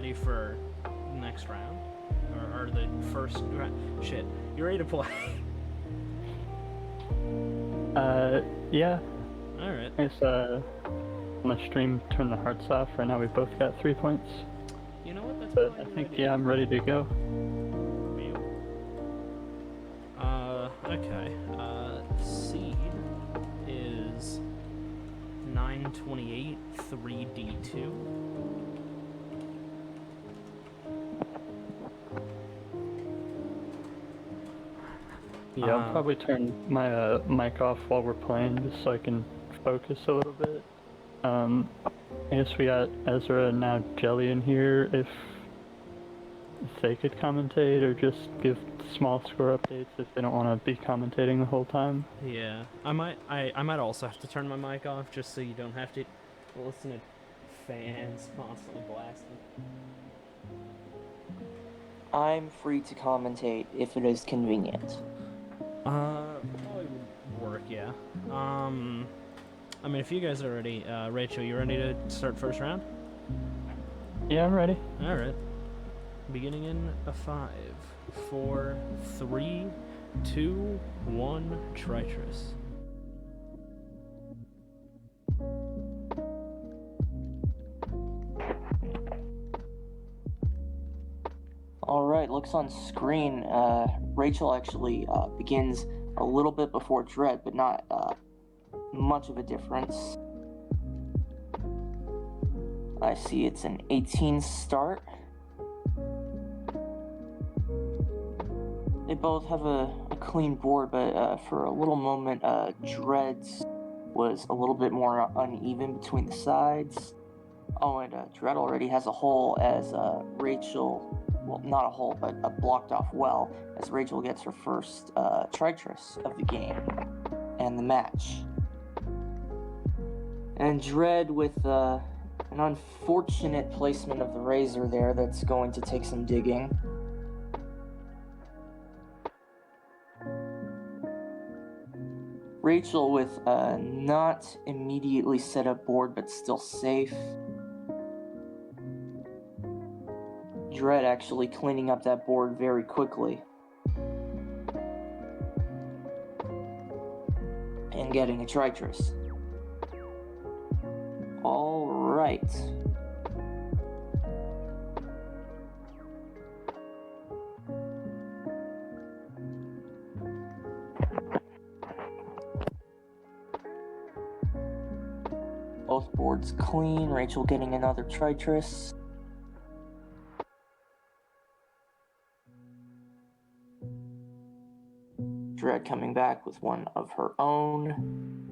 ready for next round? Or the first round? Shit, you ready to play? Yeah. Alright. I guess, on the stream, turn the hearts off. Right now we both got 3 points. You know what? That's But probably I a good think, idea. yeah, I'm ready to go. Okay. Seed is 928 3D2. Yeah, I'll probably turn my mic off while we're playing just so I can focus a little bit. I guess we got Ezra and now Jelly in here. If they could commentate or just give small score updates if they don't want to be commentating the whole time. Yeah, I might also have to turn my mic off just so you don't have to listen to fans constantly blasting. I'm free to commentate if it is convenient. Probably would work, yeah. I mean, if you guys are ready, Rachel, you ready to start first round? Yeah, I'm ready. Alright. Beginning in a 5, 4, 3, 2, 1, Tritris. Alright, looks on screen, Rachel actually begins a little bit before Dread, but not much of a difference. I see it's an 18 start. They both have a clean board, but for a little moment, Dread's was a little bit more uneven between the sides. Oh, and Dread already has a hole as Rachel, well, not a hole, but a blocked off well, as Rachel gets her first Tritris of the game and the match. And Dread with an unfortunate placement of the razor there that's going to take some digging. Rachel with a not immediately set up board, but still safe. Dread actually cleaning up that board very quickly. And getting a Tritris. Alright. Both boards clean, Rachel getting another Tritris. Dread coming back with one of her own.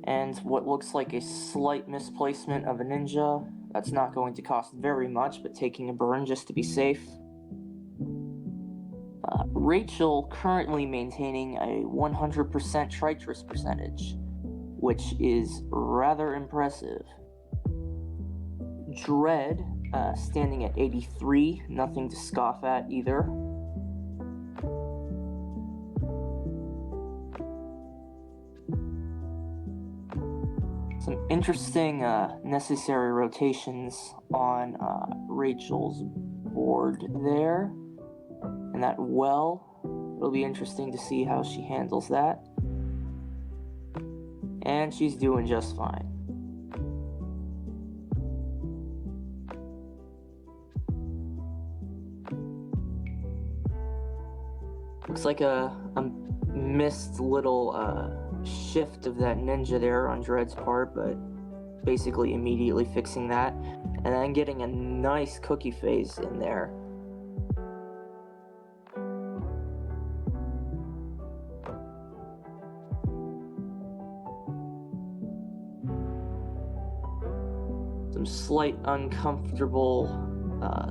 And what looks like a slight misplacement of a ninja. That's not going to cost very much, but taking a burn just to be safe. Rachel currently maintaining a 100% Tritris percentage, which is rather impressive. Dread standing at 83, nothing to scoff at either. Some interesting necessary rotations on Rachel's board there. And that well, it'll be interesting to see how she handles that. And she's doing just fine. Looks like a missed little shift of that ninja there on Dread's part, but basically immediately fixing that. And then getting a nice cookie phase in there. Some slight uncomfortable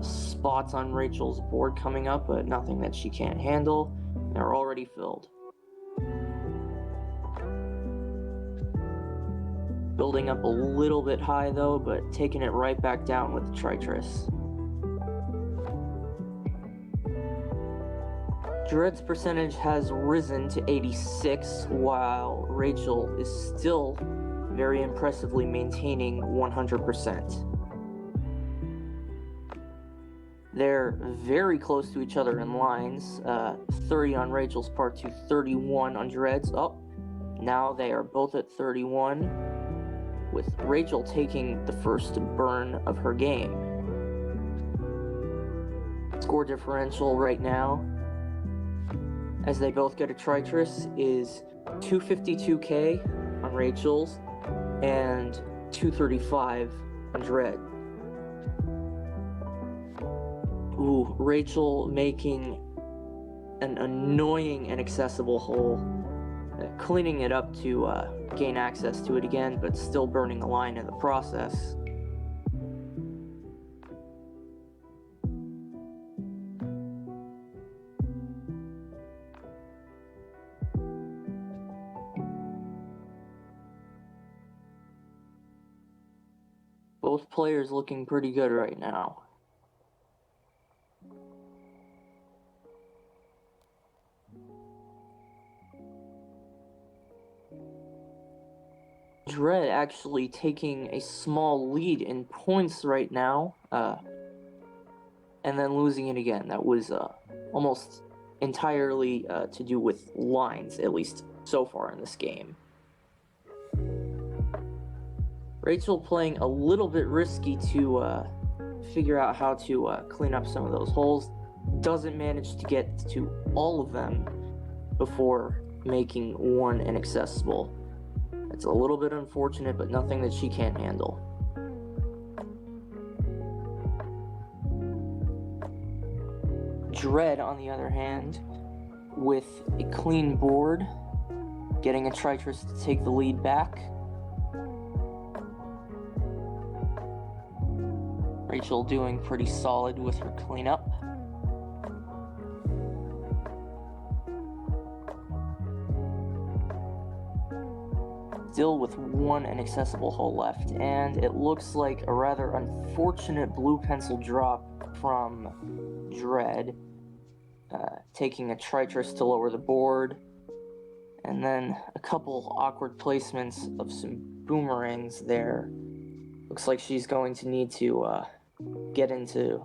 spots on Rachel's board coming up, but nothing that she can't handle. They're already filled. Building up a little bit high though, but taking it right back down with the Tritris. Dread's percentage has risen to 86, while Rachel is still very impressively maintaining 100%. They're very close to each other in lines. 30 on Rachel's part to 31 on Dread's. Oh, now they are both at 31, with Rachel taking the first burn of her game. Score differential right now, as they both get a Tritris, is 252k on Rachel's and 235 on Dread. Ooh, Rachel making an annoying and accessible hole, cleaning it up to gain access to it again, but still burning the line in the process. Both players looking pretty good right now. Dread actually taking a small lead in points right now, and then losing it again. That was almost entirely to do with lines, at least so far in this game. Rachel playing a little bit risky to figure out how to clean up some of those holes. Doesn't manage to get to all of them before making one inaccessible. It's a little bit unfortunate, but nothing that she can't handle. Dread, on the other hand, with a clean board, getting a Tritris to take the lead back. Rachel doing pretty solid with her cleanup. Still with one inaccessible hole left, and it looks like a rather unfortunate blue pencil drop from Dread, taking a Tritris to lower the board, and then a couple awkward placements of some boomerangs there. Looks like she's going to need to get into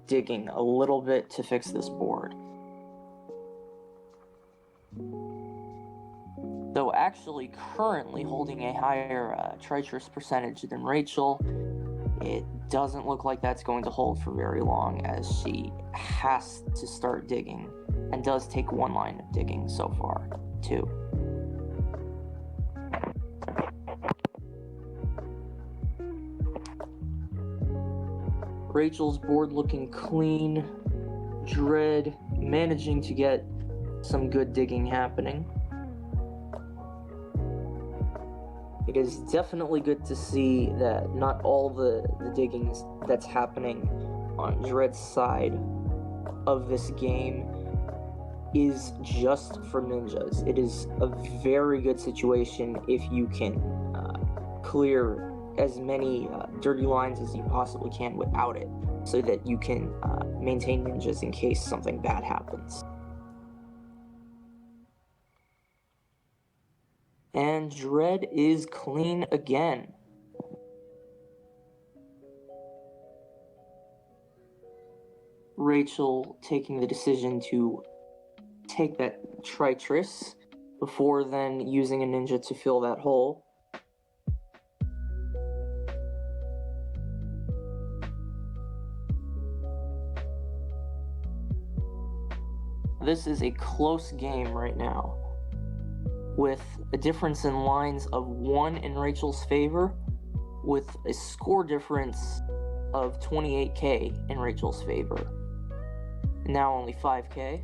digging a little bit to fix this board. Though actually currently holding a higher Tritris percentage than Rachel, it doesn't look like that's going to hold for very long, as she has to start digging, and does take one line of digging so far, too. Rachel's board looking clean. Dread managing to get some good digging happening. It is definitely good to see that not all the digging that's happening on Dread's side of this game is just for ninjas. It is a very good situation if you can clear as many dirty lines as you possibly can without it, so that you can maintain ninjas in case something bad happens. And Dread is clean again. Rachel taking the decision to take that Tritris before then using a ninja to fill that hole. This is a close game right now, with a difference in lines of 1 in Rachel's favor, with a score difference of 28k in Rachel's favor. Now only 5k.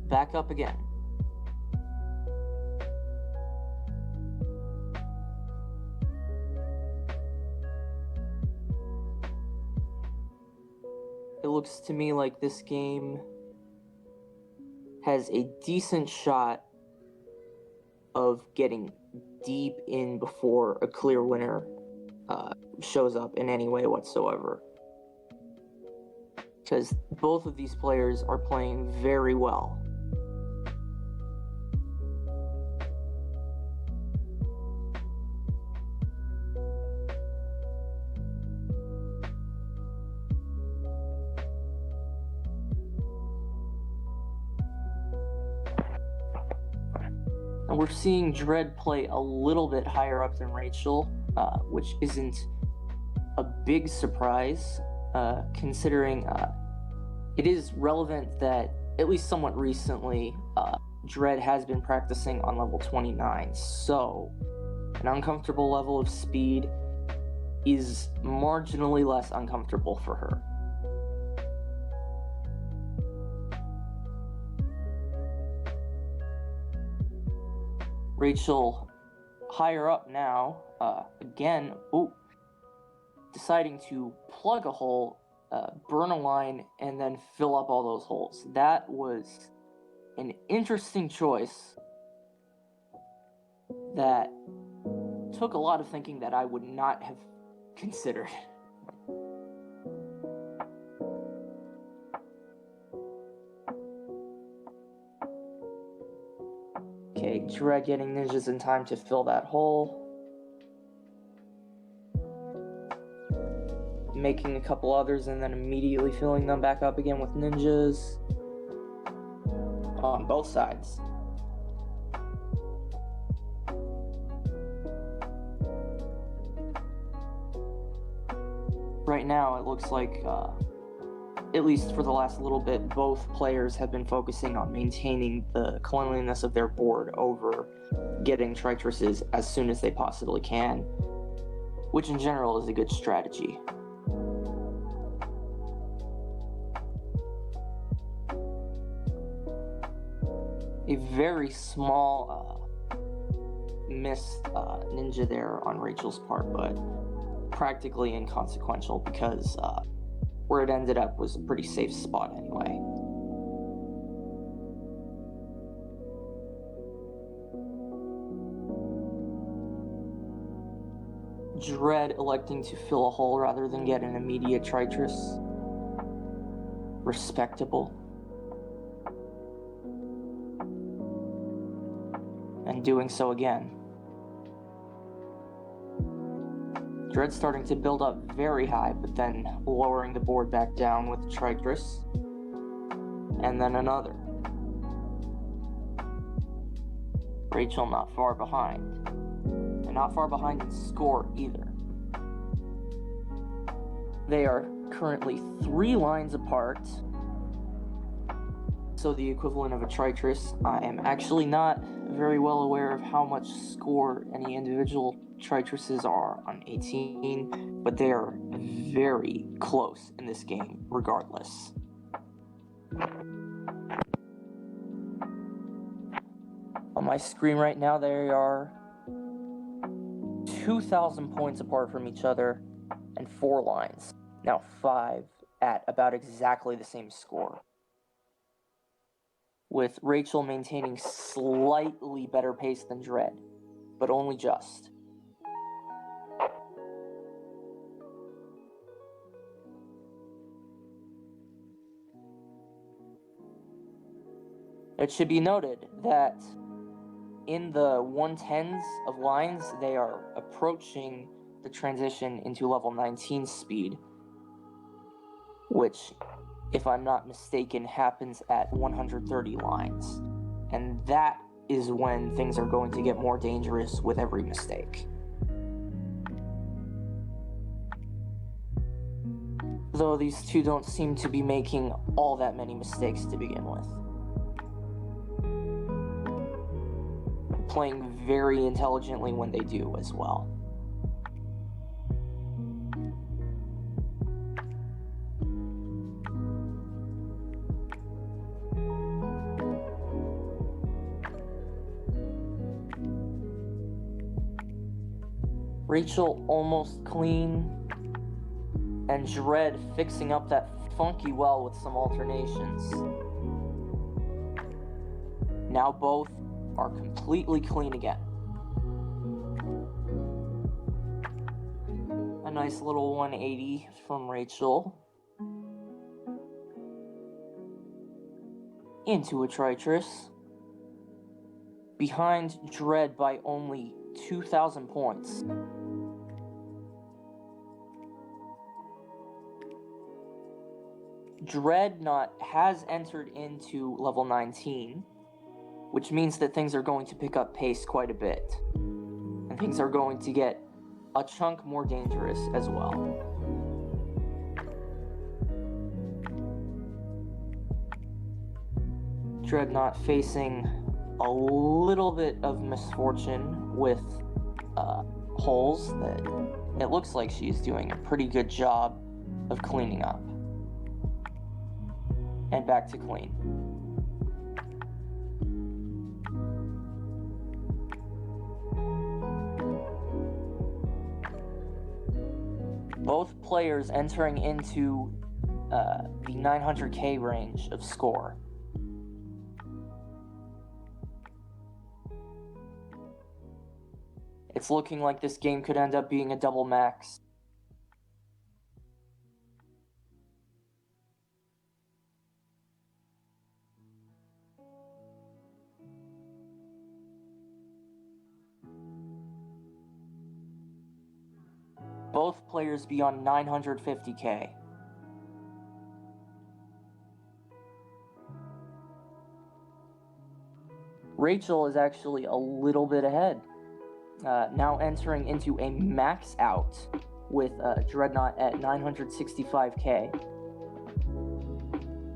Back up again. It looks to me like this game has a decent shot of getting deep in before a clear winner shows up in any way whatsoever. Because both of these players are playing very well. We're seeing Dread play a little bit higher up than Rachel, which isn't a big surprise, considering it is relevant that, at least somewhat recently, Dread has been practicing on level 29, so an uncomfortable level of speed is marginally less uncomfortable for her. Rachel, higher up now, again, deciding to plug a hole, burn a line, and then fill up all those holes. That was an interesting choice that took a lot of thinking that I would not have considered. Okay, Dread getting ninjas in time to fill that hole. Making a couple others and then immediately filling them back up again with ninjas. On both sides. Right now, it looks like, at least for the last little bit, both players have been focusing on maintaining the cleanliness of their board over getting Tritruses as soon as they possibly can, which in general is a good strategy. A very small missed ninja there on Rachel's part, but practically inconsequential because where it ended up was a pretty safe spot anyway. Dread electing to fill a hole rather than get an immediate Tritrus. Respectable. And doing so again. Dread starting to build up very high, but then lowering the board back down with Tritrus. And then another. Rachel not far behind. And not far behind in score either. They are currently 3 lines apart. So the equivalent of a Tritrus. I am actually not very well aware of how much score any individual Tritruses are on 18, but they are very close in this game regardless. On my screen right now, they are 2,000 points apart from each other and 4 lines. Now 5 at about exactly the same score, with Rachel maintaining slightly better pace than Dread, but only just. It should be noted that in the 110s of lines, they are approaching the transition into level 19 speed, which, if I'm not mistaken, happens at 130 lines. And that is when things are going to get more dangerous with every mistake. Though these two don't seem to be making all that many mistakes to begin with. Playing very intelligently when they do as well. Rachel almost clean, and Dread fixing up that funky well with some alternations. Now both are completely clean again. A nice little 180 from Rachel. Into a Tritrus. Behind Dread by only 2,000 points. Dreadnought has entered into level 19. which means that things are going to pick up pace quite a bit. And things are going to get a chunk more dangerous as well. Dreadnought facing a little bit of misfortune with holes that it looks like she's doing a pretty good job of cleaning up. And back to clean. Both players entering into the 900k range of score. It's looking like this game could end up being a double max. Both players beyond 950k. Rachel is actually a little bit ahead. Now entering into a max out with Dreadnought at 965k.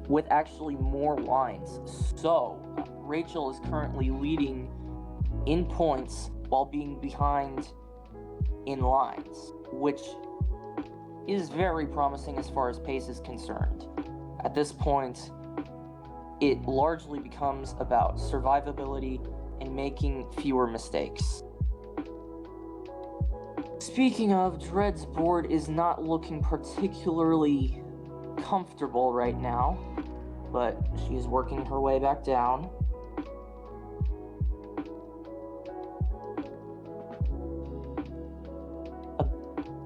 With actually more lines. So, Rachel is currently leading in points while being behind in lines, which is very promising as far as pace is concerned. At this point, it largely becomes about survivability and making fewer mistakes. Speaking of, Dread's board is not looking particularly comfortable right now, but she is working her way back down. A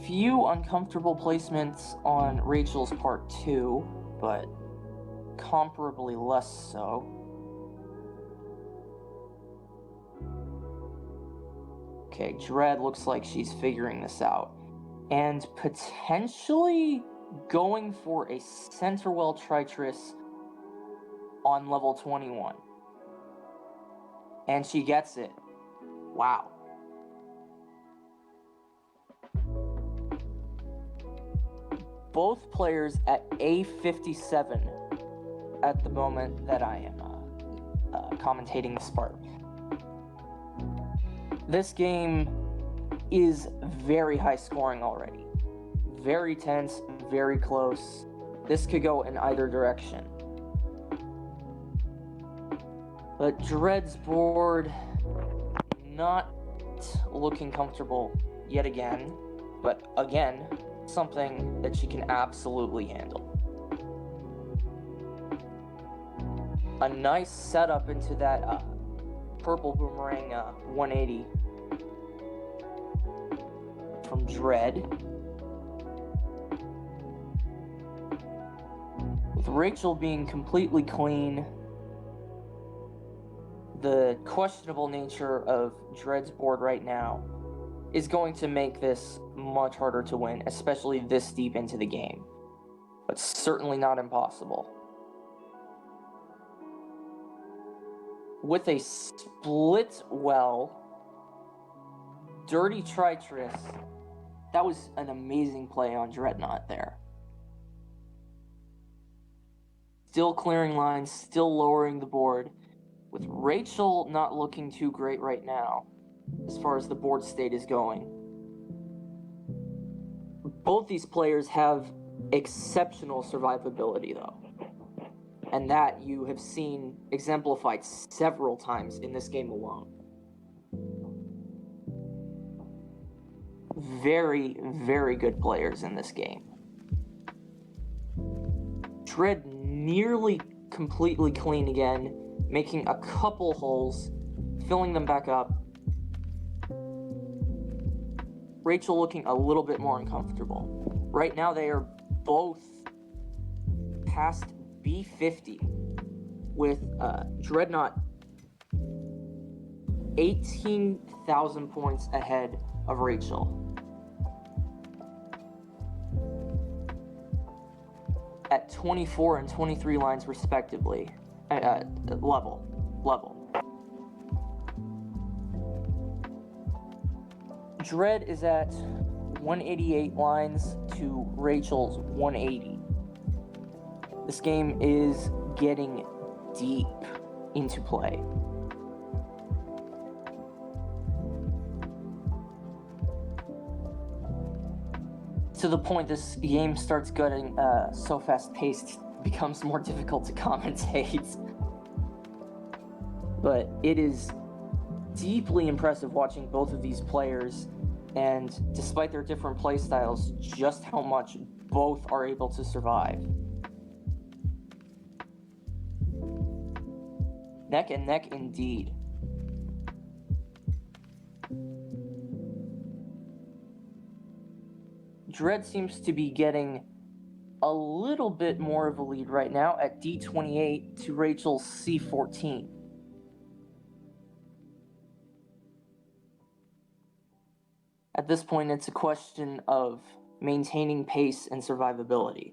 few uncomfortable placements on Rachel's part too, but comparably less so. Okay, Dread looks like she's figuring this out. And potentially going for a Centerwell Tritris on level 21. And she gets it. Wow. Both players at A57 at the moment that I am commentating this part. This game is very high scoring already. Very tense, very close. This could go in either direction. But Dread's board not looking comfortable yet again, but again, something that she can absolutely handle. A nice setup into that purple boomerang 180 from Dread. With Rachel being completely clean, the questionable nature of Dread's board right now is going to make this much harder to win, especially this deep into the game. But certainly not impossible. With a split well, dirty Tritris, that was an amazing play on Dreadnought there. Still clearing lines, still lowering the board, with Rachel not looking too great right now, as far as the board state is going. Both these players have exceptional survivability, though. And that you have seen exemplified several times in this game alone. Very, very good players in this game. Dread nearly completely clean again, making a couple holes, filling them back up. Rachel looking a little bit more uncomfortable. Right now they are both past B50 with Dreadnought 18,000 points ahead of Rachel. At 24 and 23 lines respectively. Level. Dread is at 188 lines to Rachel's 180. This game is getting deep into play. To the point this game starts getting so fast-paced, it becomes more difficult to commentate. But it is deeply impressive watching both of these players, and despite their different play styles, just how much both are able to survive. Neck and neck indeed. Dread seems to be getting a little bit more of a lead right now at D28 to Rachel's C14. At this point, it's a question of maintaining pace and survivability.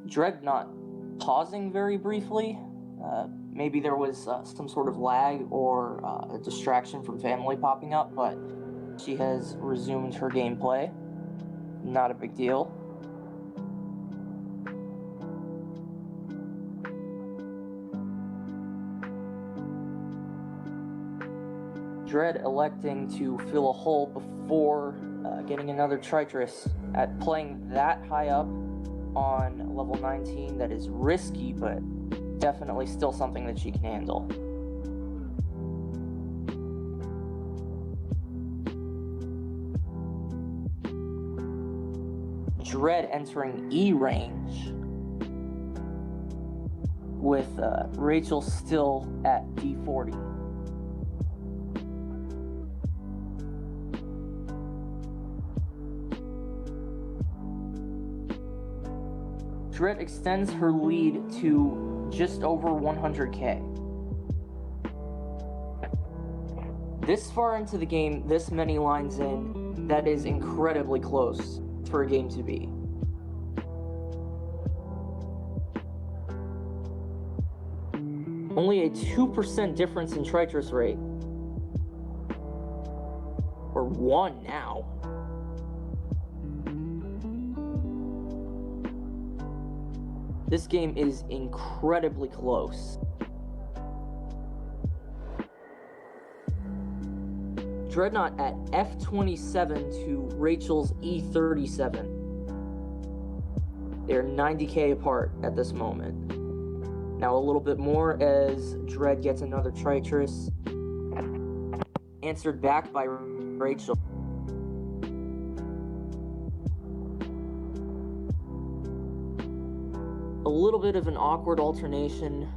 Dread not pausing very briefly. Maybe there was some sort of lag or a distraction from family popping up, but she has resumed her gameplay. Not a big deal. Dread electing to fill a hole before getting another Tritress. At playing that high up on level 19, that is risky, but definitely still something that she can handle. Dread entering E range with Rachel still at D40. Dread extends her lead to just over 100k. This far into the game, this many lines in, that is incredibly close for a game to be. Only a 2% difference in Tritress rate. Or 1 now. This game is incredibly close. Dreadnought at F27 to Rachel's E37. They're 90k apart at this moment. Now a little bit more as Dread gets another Tritress. Answered back by Rachel. A little bit of an awkward alternation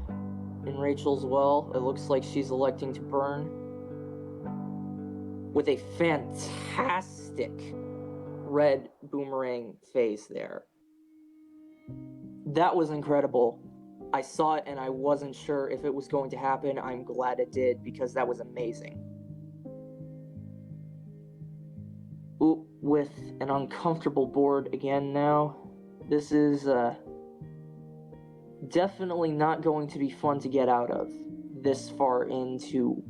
in Rachel's well. It looks like she's electing to burn. With a fantastic red boomerang phase there. That was incredible. I saw it and I wasn't sure if it was going to happen. I'm glad it did because that was amazing. Ooh, with an uncomfortable board again now. This is definitely not going to be fun to get out of this far into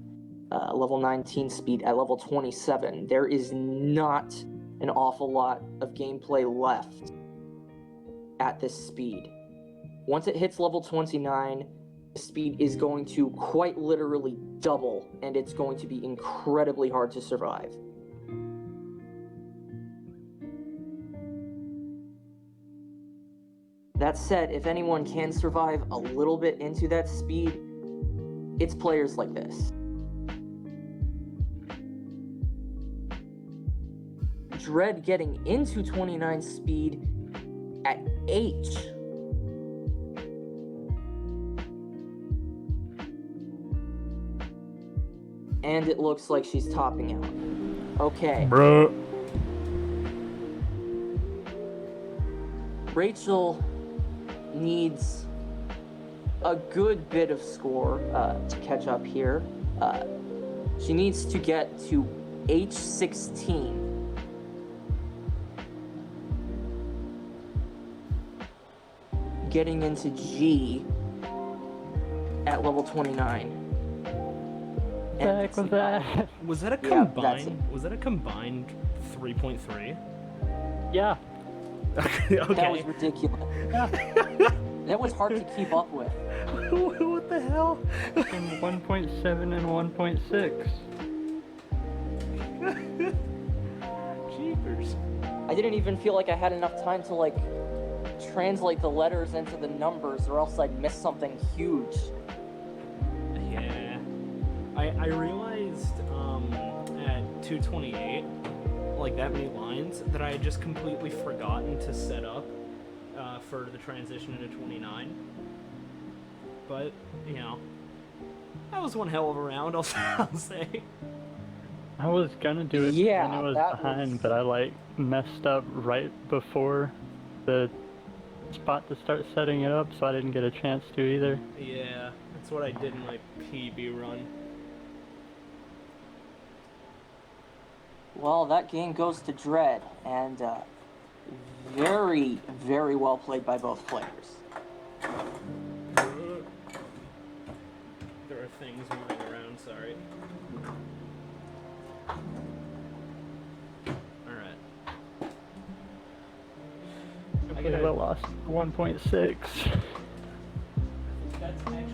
level 19 speed at level 27. There is not an awful lot of gameplay left at this speed. Once it hits level 29, the speed is going to quite literally double, and it's going to be incredibly hard to survive. That said, if anyone can survive a little bit into that speed, it's players like this. Dread getting into 29 speed at H. And it looks like she's topping out. Okay. Bruh. Rachel needs a good bit of score to catch up here. She needs to get to H16. Getting into G at level 29. the heck was that? Was that a Yeah, that's combined? Was that a combined 3.3? Yeah. Okay. That was ridiculous. That was hard to keep up with. What the hell? And 1.7 and 1.6. Jeepers. I didn't even feel like I had enough time to like translate the letters into the numbers, or else I'd miss something huge. Yeah. I realized at 228, like that many lines, that I had just completely forgotten to set up for the transition into 29. But, you know, that was one hell of a round, I'll say. I was gonna do it Yeah, when I was that behind, was- but I like messed up right before the spot to start setting it up, so I didn't get a chance to either. Yeah, that's what I did in my PB run. Well, that game goes to Dread, and very, very well played by both players. There are things moving around, sorry. Alright. I believe I lost 1.6. That's highest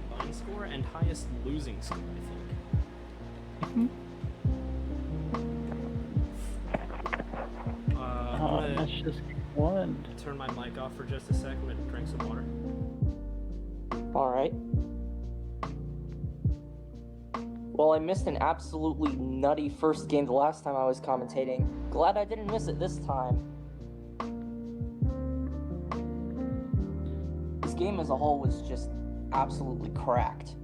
combined score and highest losing score, I think. I'm Oh, gonna that's just one. turn my mic off for just a sec. I'm gonna drink some water. Alright. Well, I missed an absolutely nutty first game the last time I was commentating. Glad I didn't miss it this time. This game as a whole was just absolutely cracked.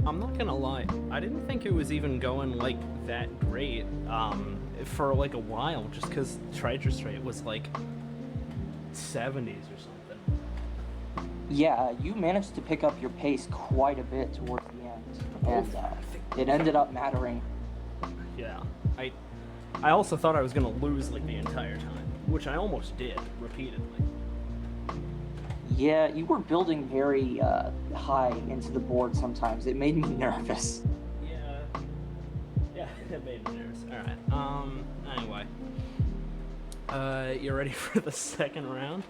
I'm not gonna lie, I didn't think it was even going like that great for like a while, just because Tritrus rate was like 70s or something. Yeah, you managed to pick up your pace quite a bit towards the end, and it ended up mattering. Yeah, I also thought I was gonna lose like the entire time, which I almost did repeatedly. Yeah, you were building very high into the board sometimes. It made me nervous. Yeah, it made me nervous. All right. Anyway, you ready for the second round?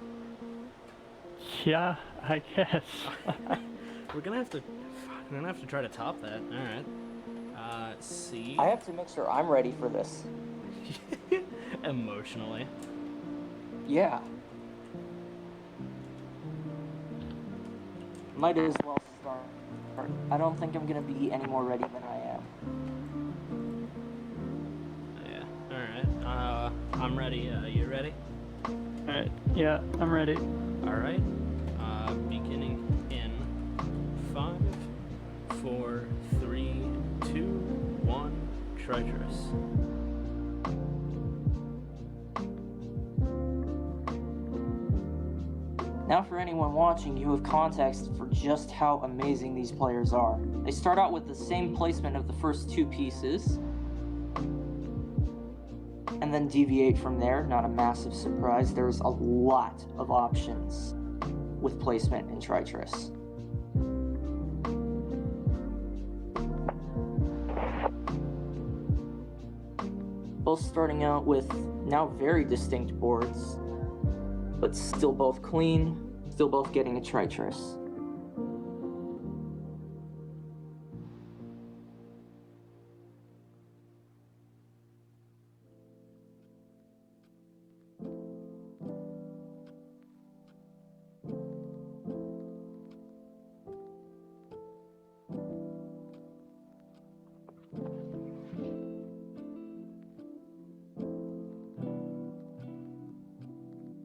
Yeah, I guess. We're gonna have to try to top that. All right. C. I have to make sure I'm ready for this. Emotionally. Yeah. Might as well start. I don't think I'm gonna be any more ready than I am. Yeah. All right. I'm ready. You ready? Alright, yeah, I'm ready. All right. Beginning in 5, 4, 3, 2, 1. Treacherous. Now for anyone watching, you have context for just how amazing these players are. They start out with the same placement of the first two pieces, and then deviate from there. Not a massive surprise. There's a lot of options with placement in Tritrus. Both starting out with now very distinct boards, but still both clean, still both getting a Tritrus.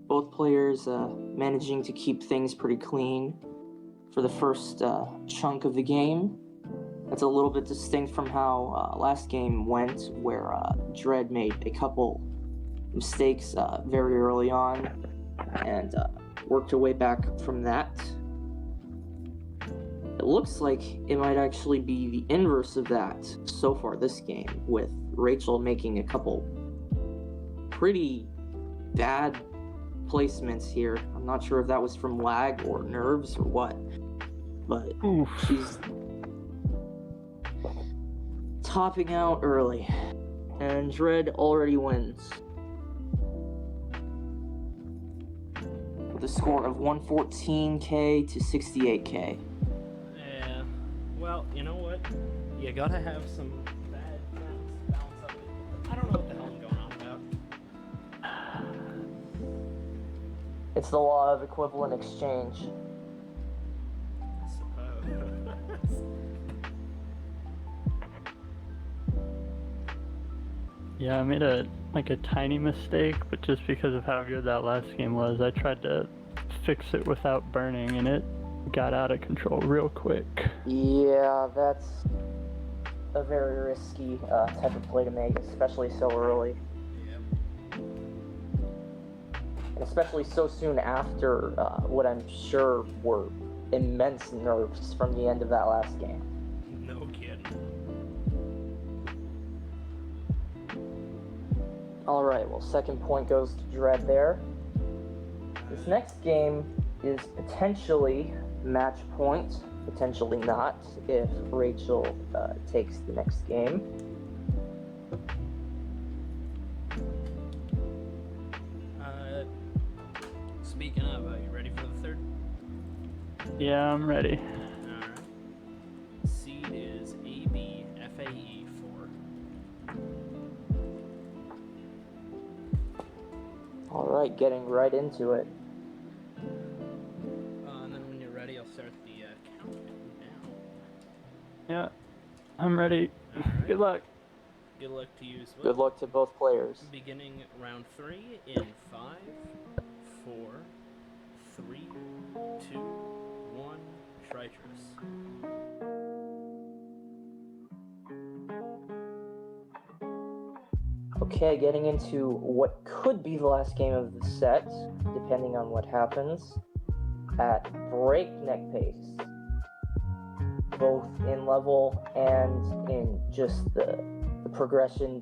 Both players managing to keep things pretty clean for the first chunk of the game. That's a little bit distinct from how last game went, where Dread made a couple mistakes very early on and worked her way back from that. It looks like it might actually be the inverse of that so far this game, with Rachel making a couple pretty bad placements here. I'm not sure if that was from lag or nerves or what, but Oof. she's topping out early, and Dread already wins with a score of 114k to 68k. Yeah. Well, you know what? You gotta have some bad balance up. I don't know what the hell I'm going on about. It's the law of equivalent exchange. I suppose. Yeah, I made a tiny mistake, but just because of how good that last game was, I tried to fix it without burning, and it got out of control real quick. Yeah, that's a very risky type of play to make, especially so early. Yep. And especially so soon after what I'm sure were immense nerfs from the end of that last game. No kidding. Alright, well, second point goes to Dread there. This next game is potentially match point, potentially not, if Rachel takes the next game. Speaking of, are you ready for the third? Yeah, I'm ready. Alright. Seed is ABFAE 4. Alright, getting right into it. And then when you're ready, I'll start the countdown. Yeah, I'm ready. Alright. Good luck. Good luck to you as well. Good luck to both players. Beginning round 3 in 5, 4, 3, 2, 1, Tritrus. Okay, getting into what could be the last game of the set, depending on what happens, at breakneck pace, both in level and in just the progression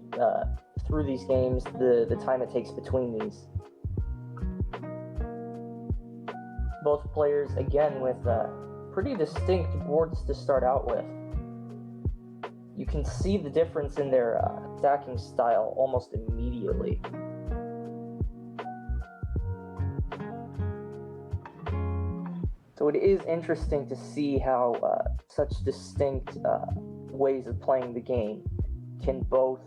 through these games, the time it takes between these. Both players, again, with pretty distinct boards to start out with. You can see the difference in their stacking style almost immediately. So it is interesting to see how such distinct ways of playing the game can both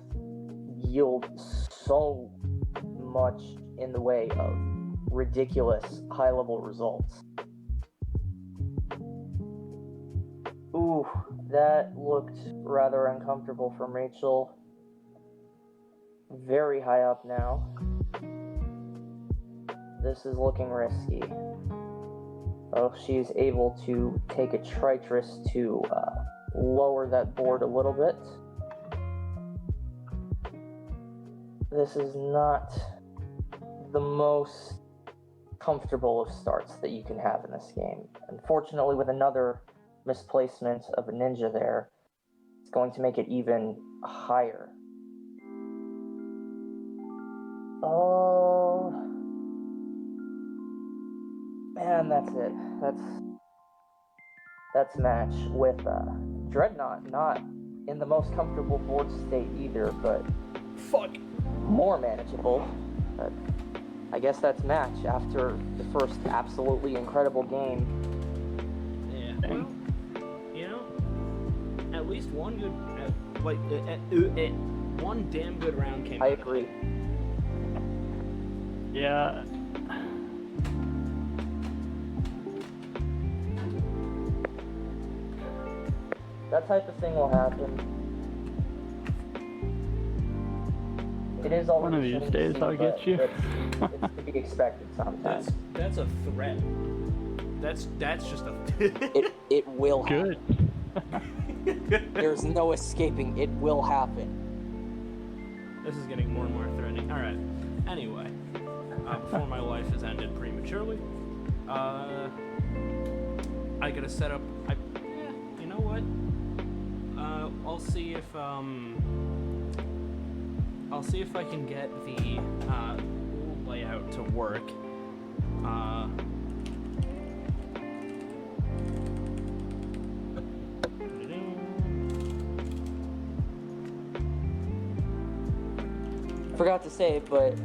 yield so much in the way of ridiculous high-level results. Ooh, that looked rather uncomfortable from Rachel. Very high up now. This is looking risky. Oh, she's able to take a Tritrus to lower that board a little bit. This is not the most comfortable of starts that you can have in this game. Unfortunately, with another misplacement of a ninja there, it's going to make it even higher. Oh, and that's it. That's match with Dreadnought not in the most comfortable board state either, but more manageable. But I guess that's match after the first absolutely incredible game. Yeah. Well, you know, at least one good, one damn good round came. I out of agree. it. Yeah. That type of thing will happen. It is always One of these days I'll get you. It's to be expected sometimes. That's a threat. That's just a. It will happen. Good. There's no escaping. It will happen. This is getting more and more threatening. All right. Anyway, before my life has ended prematurely, I gotta set up. You know what? I'll see if I can get the layout to work. Forgot to say, but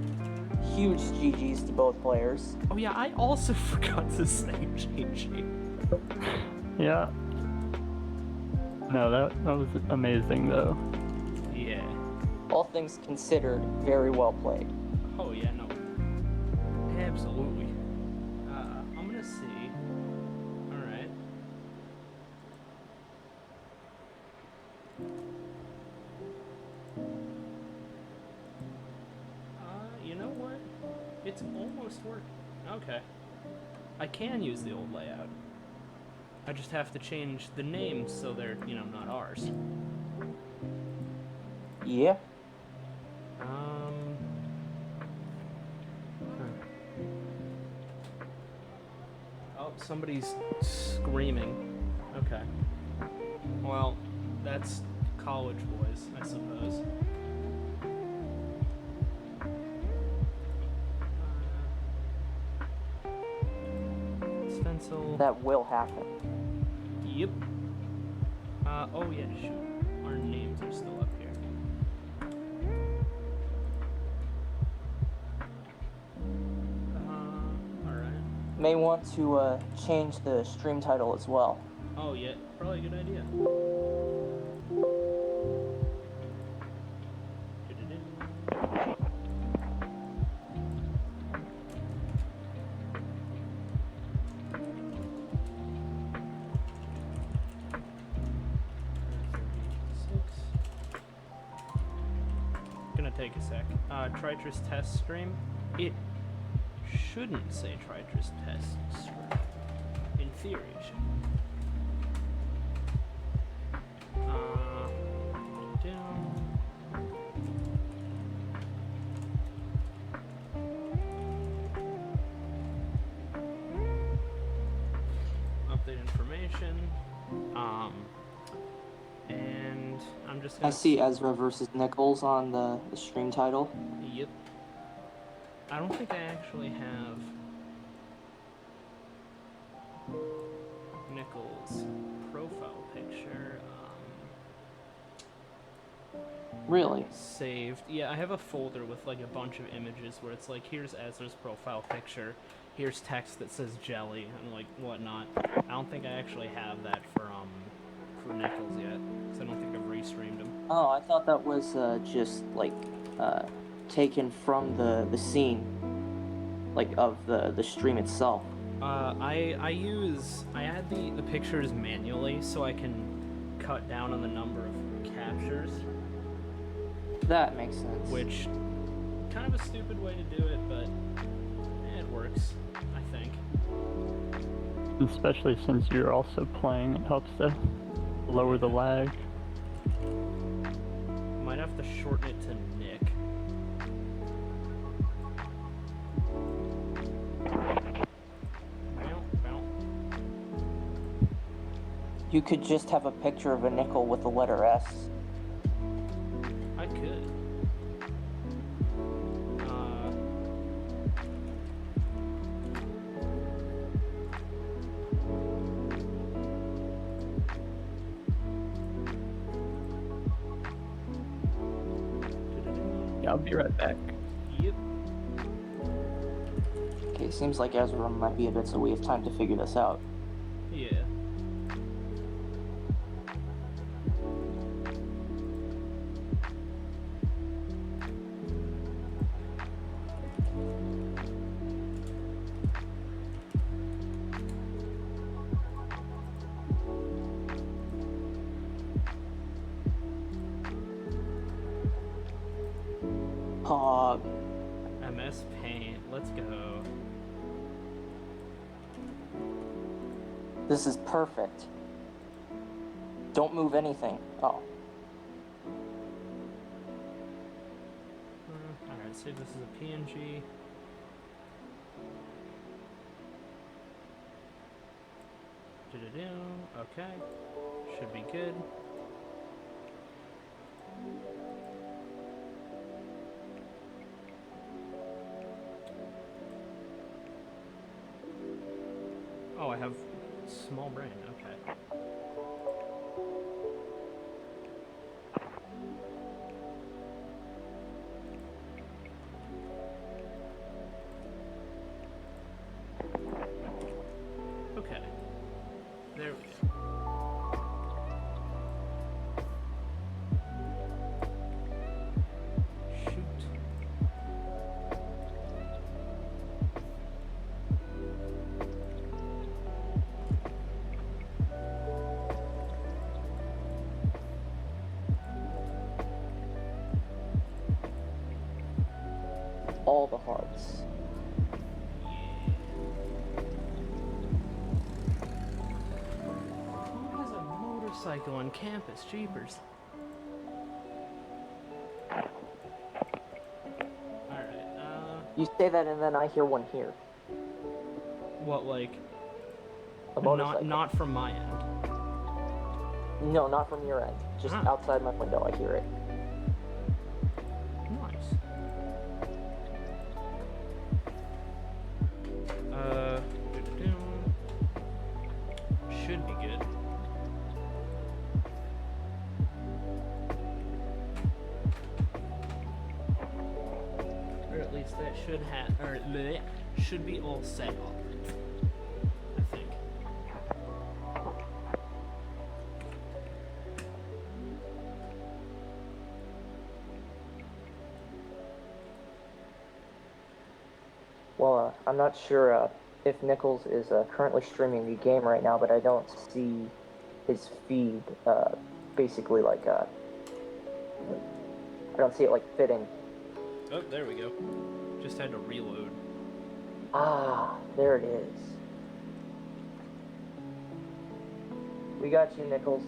huge GG's to both players. Oh yeah, I also forgot to say GG. Yeah. No, that was amazing though. Yeah. All things considered, very well played. Oh yeah, no. Absolutely. I'm gonna see. Alright. You know what? It's almost working. Okay. I can use the old layout. I just have to change the names so they're, you know, not ours. Yeah. Oh, somebody's screaming. Okay. Well, that's college boys, I suppose. Stencil. That will happen. Yep. Oh yeah, shoot. Our names are still up here. Alright. May want to change the stream title as well. Oh yeah, probably a good idea. Gonna take a sec. Tritris test stream. It shouldn't say Tritris test stream. In theory, it should. Down. Update information. And I'm just gonna. I see Ezra versus Nichols on the stream title. Yep. I don't think I actually have Nichols' profile picture Really? saved. Yeah, I have a folder with like a bunch of images where it's like, here's Ezra's profile picture, here's text that says jelly and like whatnot. I don't think I actually have that for Nichols yet, because I don't think I've restreamed him. Oh, I thought that was just like taken from the scene, like of the stream itself. I add the pictures manually so I can cut down on the number of captures. That makes sense. Which, kind of a stupid way to do it, but it works, I think. Especially since you're also playing, it helps to lower the lag. Might have to shorten it to Nick. You could just have a picture of a nickel with the letter S. I could. Yeah, I'll be right back. Yep. Okay, seems like Ezra might be a bit, so we have time to figure this out. Yeah. Pog. MS Paint. Let's go. This is perfect. Don't move anything. Oh. Alright, save this as a PNG. Okay. Should be good. Oh, I have small brain. Okay. Okay. There we go. Shoot. All the hearts. Who has a motorcycle on campus? Jeepers. Alright, You say that and then I hear one here. what, like, A motorcycle. not from my end? No, not from your end. Just Ah. outside my window, I hear it. Nice. Should be good. Or at least that should have, or bleh, should be all set up. I think. Well, I'm not sure if Nichols is currently streaming the game right now, but I don't see his feed basically like I don't see it like fitting. Oh, there we go. Just had to reload. Ah, there it is. We got you, Nichols.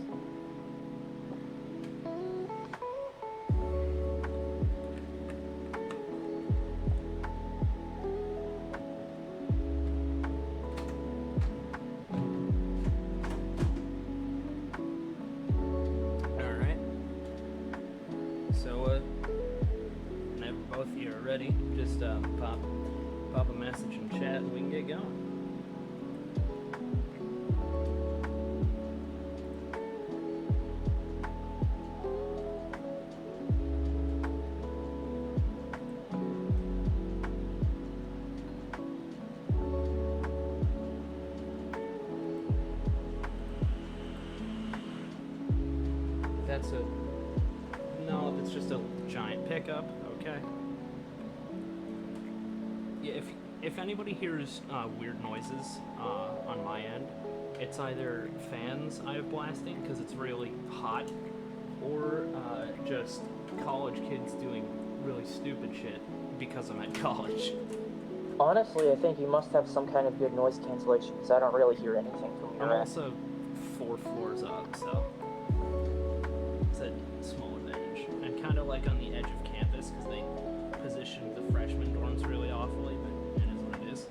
Alright. So, whenever both of you are ready, just pop a message in chat and we can get going. That's a... No, it's just a giant pickup. Okay. Yeah, if anybody hears weird noises on my end, it's either fans I have blasting because it's really hot, or just college kids doing really stupid shit because I'm at college. Honestly, I think you must have some kind of good noise cancellation because I don't really hear anything from I'm your end. also 4 floors up, so it's a small advantage. And kind of like on the edge of campus because they positioned the freshman dorms really awfully, but it is what it is.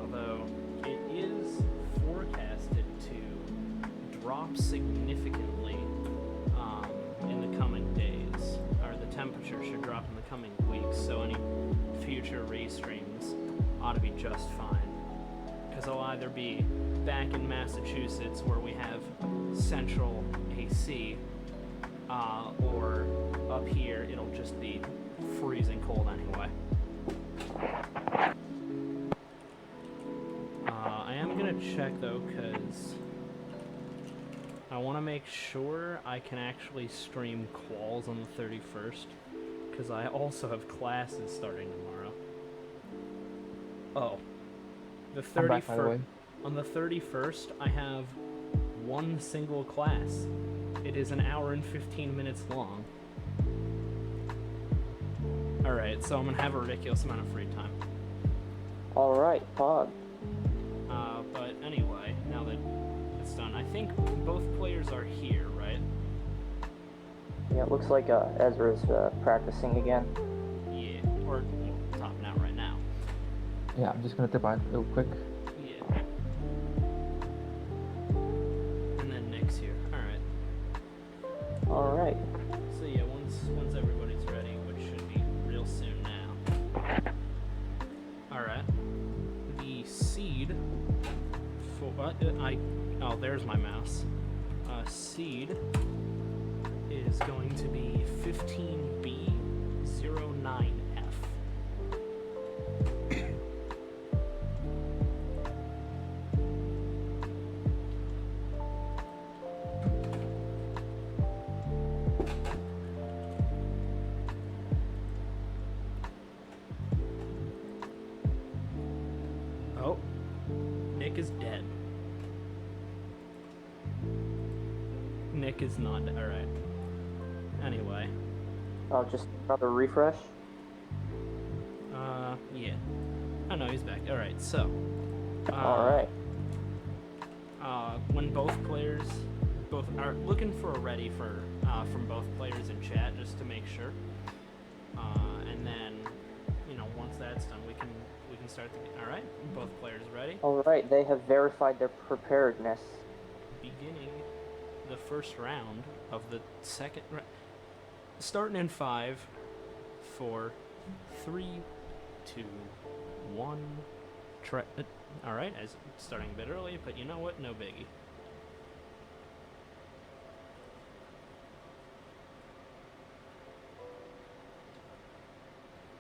Although it is forecasted to drop significantly in the coming days, or the temperature should drop in the coming weeks, so any future restreams ought to be just fine. Because I'll either be back in Massachusetts where we have central AC, or up here it'll just be freezing cold anyway. I am gonna check though, because I want to make sure I can actually stream quals on the 31st, because I also have classes starting tomorrow. Oh, the I'm back, by the 31st. way. On the 31st, I have one single class. It is an hour and 15 minutes long. Alright, so I'm gonna have a ridiculous amount of free time. Alright, Pog. But anyway, now that it's done, I think both players are here, right? Yeah, it looks like Ezra's practicing again. Yeah, or topping out right now. Yeah, I'm just gonna dip out real quick. Yeah. And then Nick's here. Alright. Alright. So yeah, once everybody's ready, which should be real soon now. what? Oh, there's my mouse. Seed is going to be 15B09F. Oh, Nick is dead. Nick is not. Alright. Anyway. Oh, just another refresh? Yeah. Oh no, he's back. Alright, so. Alright. When both players are looking for a ready for from both players in chat just to make sure. And then, once that's done, we can start the game. Alright, both players ready? Alright, they have verified their preparedness. Beginning the first round of the second round. Starting in 5, 4, 3, 2, 1. Alright, as starting a bit early, but you know what? No biggie.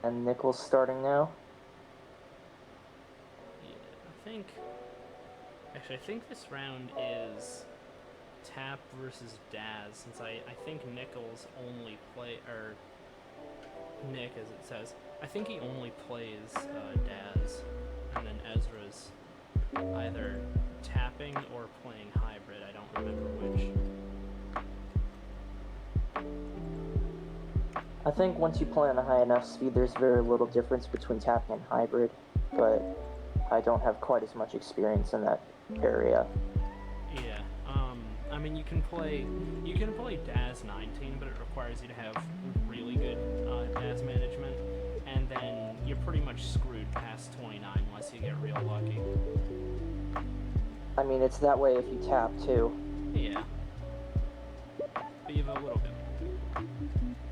And Nichols starting now. Yeah, I think this round is Tap versus Daz, since I think Nichols only Nick, as it says, I think he only plays Daz, and then Ezra's either tapping or playing hybrid, I don't remember which. I think once you play on a high enough speed, there's very little difference between tapping and hybrid, but I don't have quite as much experience in that area. Yeah, I mean, you can play Daz 19, but it requires you to have really good Daz management, and then you're pretty much screwed past 29 unless you get real lucky. I mean, it's that way if you tap too. Yeah. But you have a little bit.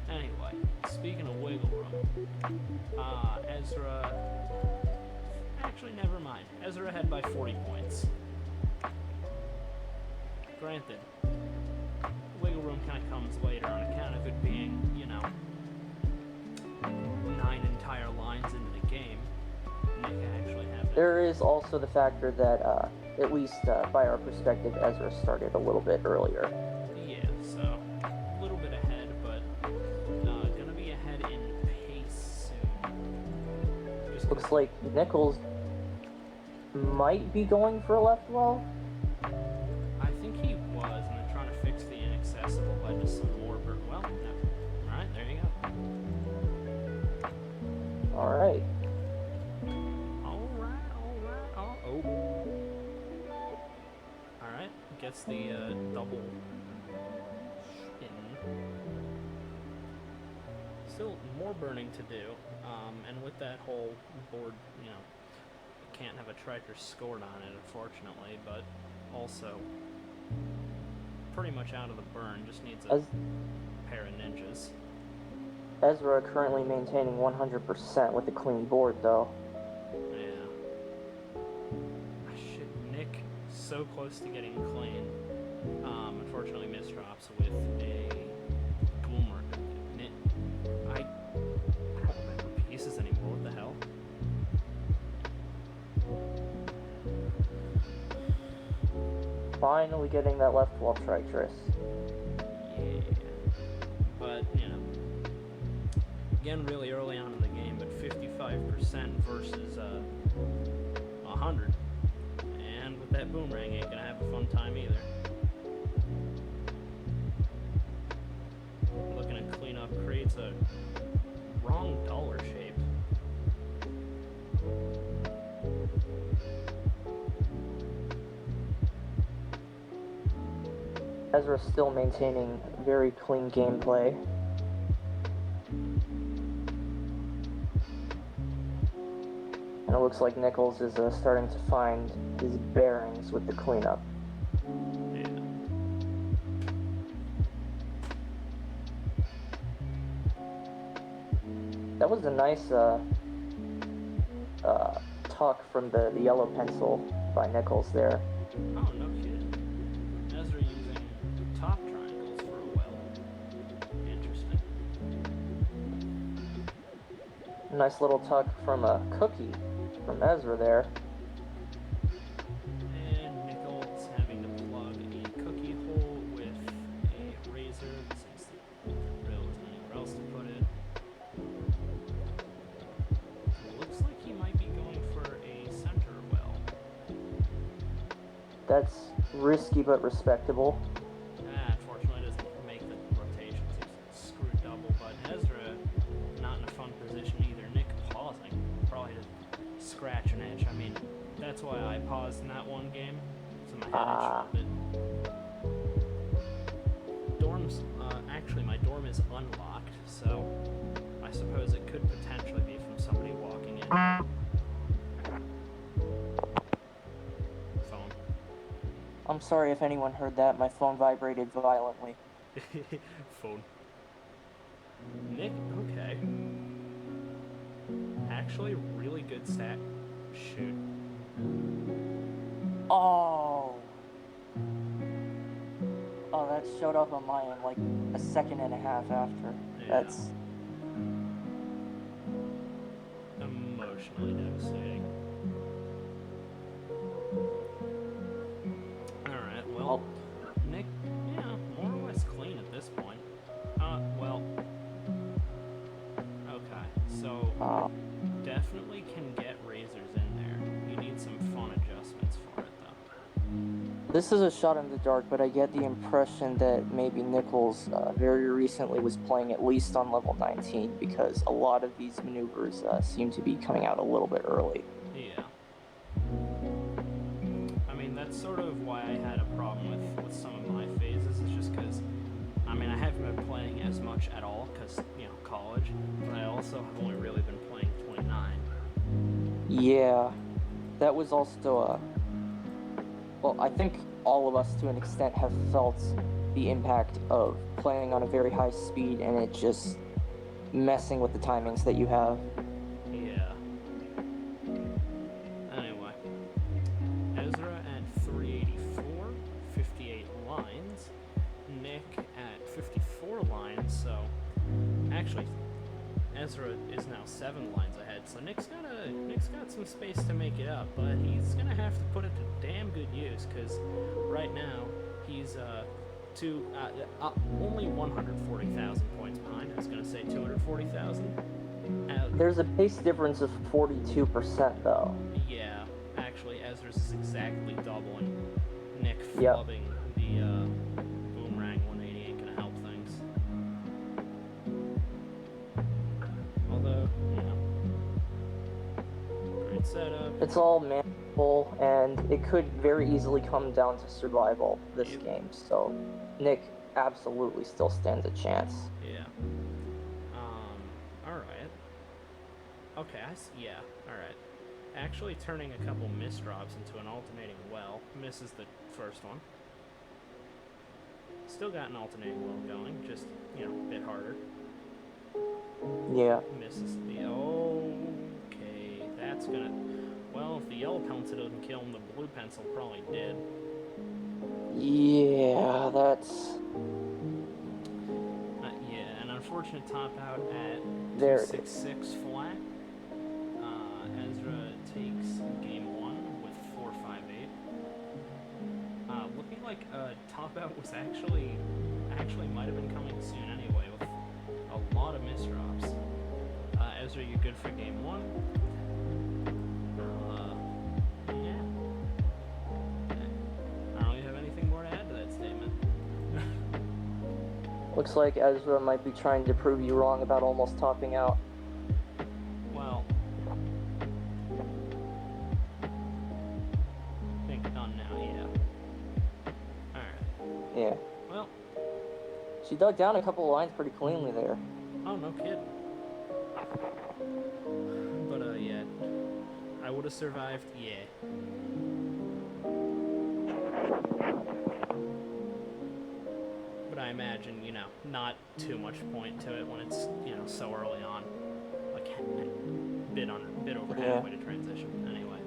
Anyway, speaking of wiggle room, Ezra... Actually, never mind. Ezra had by 40 points. Granted, wiggle room kind of comes later on account of it being, 9 entire lines into the game. Nick actually have it. There is also the factor that, at least by our perspective, Ezra started a little bit earlier. Yeah, so a little bit ahead, but gonna be ahead in pace soon. Just Looks like Nichols might be going for a left wall. I think he was, and they're trying to fix the inaccessible by just some more. Well, no. Alright, there you go. Alright. Alright, gets the double spin. Still more burning to do, and with that whole board, you can't have a striker scored on it, unfortunately, but also pretty much out of the burn, just needs a pair of ninjas. Ezra currently maintaining 100% with a clean board, though. Yeah. Shit, Nick, so close to getting clean. Unfortunately misdrops with a boomer. I don't remember pieces anymore, what the hell? Finally getting that left wall tritress. Yeah. But, again, really early on in the game, but 55% versus 100. And with that boomerang, ain't gonna have a fun time either. Looking at cleanup creates a wrong dollar shape. Ezra still maintaining very clean gameplay. And it looks like Nichols is starting to find his bearings with the cleanup. Yeah. That was a nice tuck from the yellow pencil by Nichols there. Oh, no kidding. Ezra using top triangles for a well. Interesting. Nice little tuck from a cookie from Ezra there. And Nichols having to plug a cookie hole with a razor since there really wasn't anywhere else to put it. Looks like he might be going for a center well. That's risky but respectable. Unfortunately, it doesn't make the rotations. He's screwed double, but Ezra not in a fun position either. Nick pausing, probably to scratch an itch. I mean, that's why I paused in that one game, so my head itched a bit. Dorms, actually, my dorm is unlocked, so I suppose it could potentially be from somebody walking in. Phone. I'm sorry if anyone heard that. My phone vibrated violently. Phone. Nick, okay. Actually, really good stat. Shoot. Oh. Oh, that showed up on my end like a second and a half after. Yeah. That's Emotionally devastating. Alright, well, Nick, yeah, more or less clean at this point. Well, okay, so definitely can get razors in there. You need some fun adjustments for it, though. This is a shot in the dark, but I get the impression that maybe Nichols very recently was playing at least on level 19 because a lot of these maneuvers seem to be coming out a little bit early. Yeah. I mean, that's sort of why I had a problem with some of my phases, is just because, I mean, I haven't been playing as much at all because, you know, college, but I also have only really been playing 29. Yeah, that was also well, I think all of us to an extent have felt the impact of playing on a very high speed and it just messing with the timings that you have. Yeah. Anyway, Ezra at 384, 58 lines. Nick at 54 lines, so actually Ezra is now 7 lines ahead, so Nick's got some space to make it up, but he's gonna have to put it to damn good use, because right now he's only 140,000 points behind. I was gonna say 240,000. There's a pace difference of 42% though. Yeah, actually Ezra's is exactly double, and Nick Yep. flubbing the boomerang 180 ain't gonna help things. Although, you know, great setup. It's all manageable and it could very easily come down to survival this Yep. game, so Nick absolutely still stands a chance. Yeah. Alright. Okay, yeah, alright. Actually turning a couple miss drops into an alternating well. Misses the first one. Still got an alternating well going, just, you know, a bit harder. Yeah. Misses the... Okay, that's gonna... Well, if the yellow pencil doesn't kill him, the blue pencil probably did. Yeah, that's... Yeah, an unfortunate top out at There. 266 flat. Ezra takes game 1 with 458. Looking like top out was actually might have been coming soon anyway, with a lot of misdrops. Ezra, you're good for game 1. Yeah. I don't really have anything more to add to that statement. Looks like Ezra might be trying to prove you wrong about almost topping out. Well, I think done now, yeah. Alright. Yeah. Well, She dug down a couple of lines pretty cleanly there. oh, no kidding. But, yeah. I would have survived, yeah. But I imagine, you know, not too much point to it when it's, you know, so early on. Like, a bit over Yeah. halfway to transition. Anyway.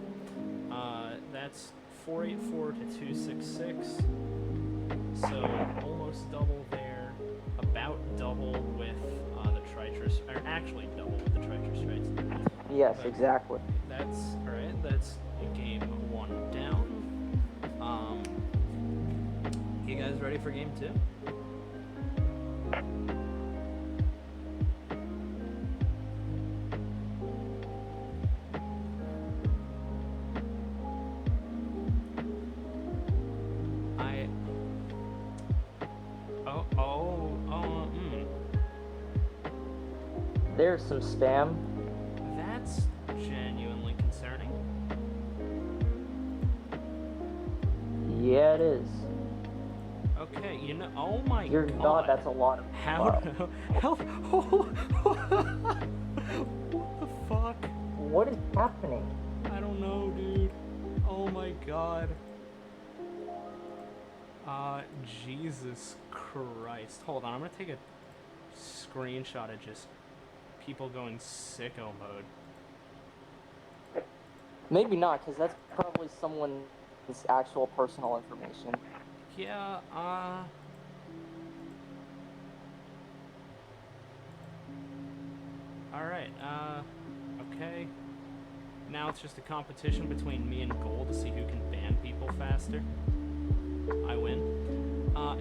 That's 484 to 266. So almost double there. About double with the Tritrus, or actually double with the Tritrus Straits. Yes, But exactly. That's alright. That's game 1 down. You guys ready for game 2? There's some spam. That's genuinely concerning. Yeah, it is. Okay, you know, oh my You're god. not, that's a lot of... How? wow. How? What the fuck? What is happening? I don't know, dude. Oh my god. Jesus Christ. Hold on, I'm gonna take a screenshot of just people going sicko mode. Maybe not, because that's probably someone's actual personal information. Yeah, alright, okay. Now it's just a competition between me and Gold to see who can ban people faster. I win.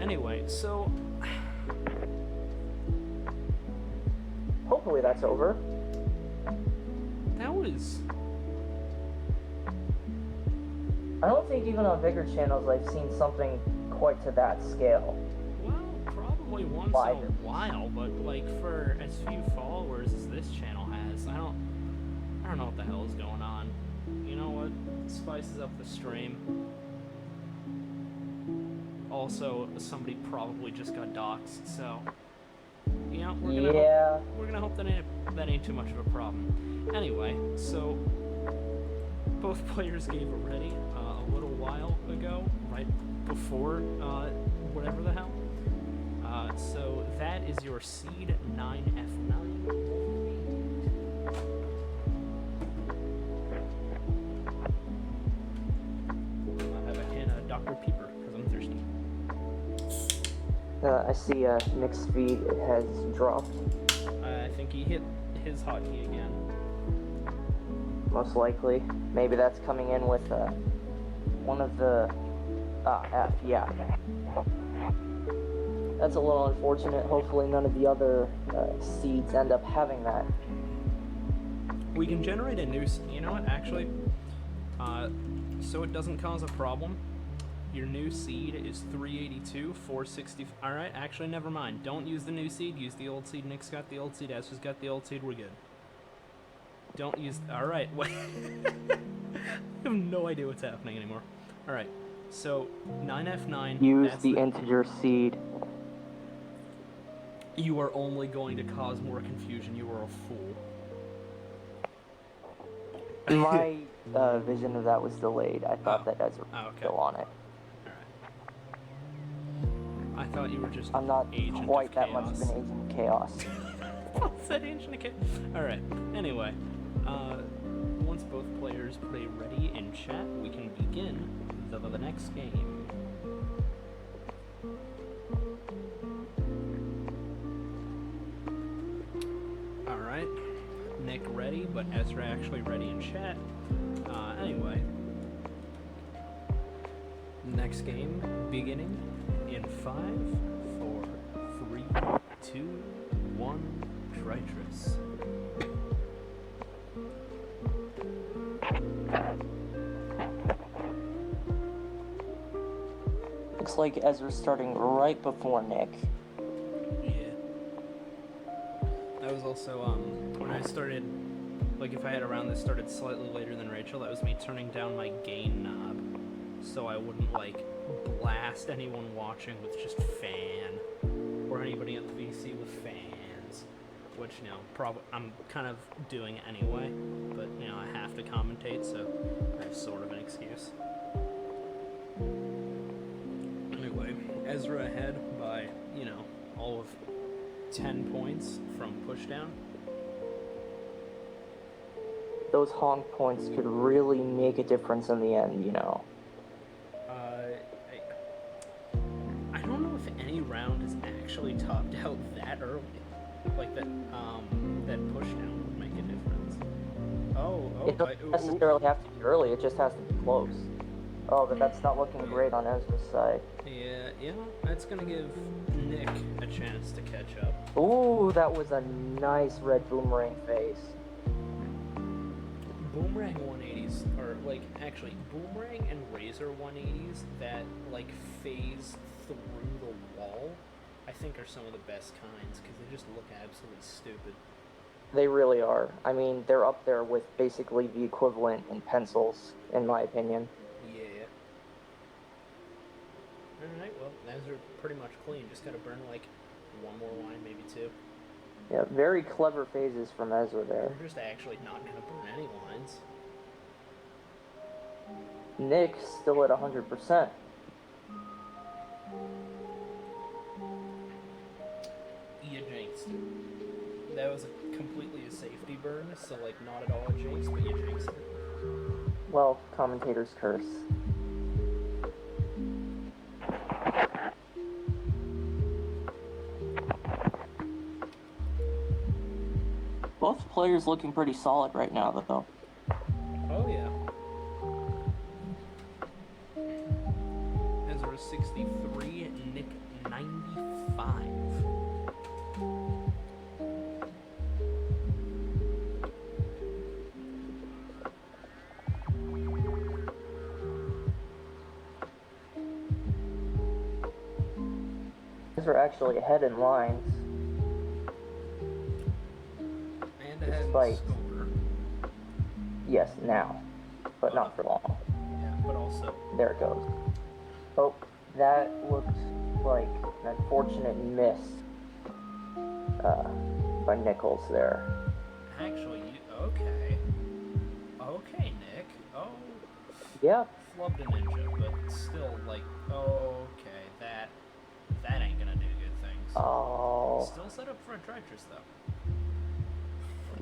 Anyway, so... Hopefully that's over. That was... I don't think even on bigger channels I've seen something quite to that scale. Well, probably once in a while, but like for as few followers as this channel has, I don't know what the hell is going on. You know what? Spices up the stream. Also, somebody probably just got doxxed, so you know, we're gonna hope that ain't too much of a problem. Anyway, so both players gave a ready a little while ago, right before whatever the hell. So that is your seed 9F9. I have a can of Dr. Pepper because I'm thirsty. I see Nick's feed has dropped. I think he hit his hotkey again. Most likely. Maybe that's coming in with one of the... F, yeah. That's a little unfortunate. Hopefully none of the other seeds end up having that. We can generate a new... You know what, actually? So it doesn't cause a problem. Your new seed is 382, 460... Alright, actually, never mind. Don't use the new seed. Use the old seed. Nick's got the old seed. Ezra's got the old seed. We're good. Don't use... Alright, wait. I have no idea what's happening anymore. Alright, so 9F9... Use the integer seed. You are only going to cause more confusion. You are a fool. My vision of that was delayed. I thought that Ezra was still on it. I thought you were just I'm not agent quite of that chaos. much of an agent of chaos. Said agent of chaos. Alright, anyway. Once both players play ready in chat, we can begin the next game. Alright. Nick ready, but Ezra actually ready in chat. Anyway. Next game beginning in 5, 4, 3, 2, 1, Tritrus. Looks like Ezra's starting right before Nick. Yeah. That was also, when I started, like if I had a round that started slightly later than Rachel, that was me turning down my gain knob so I wouldn't, like, blast anyone watching with just fan, or anybody at the VC with fans, which, you know, I'm kind of doing anyway, but, you know, I have to commentate, so I have sort of an excuse. Anyway, Ezra ahead by, you know, all of 10 points from pushdown. Those honk points could really make a difference in the end, you know. topped out that early. Like that push down would make a difference. Oh, It doesn't necessarily have to be early, it just has to be close. Oh, but that's not looking great on Ezra's side. Yeah, that's gonna give Nick a chance to catch up. Ooh, that was a nice red boomerang face. Boomerang 180s, or like actually boomerang and razor 180s that like phase through the wall, I think are some of the best kinds because they just look absolutely stupid. They really are. I mean, they're up there with basically the equivalent in pencils, in my opinion. Yeah. Alright, well, those are pretty much clean. Just gotta burn like one more line, maybe two. Yeah, very clever phases from Ezra there. We're just actually not gonna burn any lines. Nick still at 100%. You jinxed it. That was completely a safety burn, so like not at all a jinx, but you jinxed it. Well, commentator's curse. Both players looking pretty solid right now, though. Oh yeah. Ezra 63, Nick 95. Ezra actually ahead in lines. And ahead in Despite- score. Yes, now. But not for long. Yeah, but also. There it goes. Oh, that looked like an unfortunate miss by Nichols there. Actually, okay. Okay, Nick. Oh, Yeah, flubbed a ninja, but still, like, okay, that ain't gonna do good things. oh, Still set up for a Tritress, though.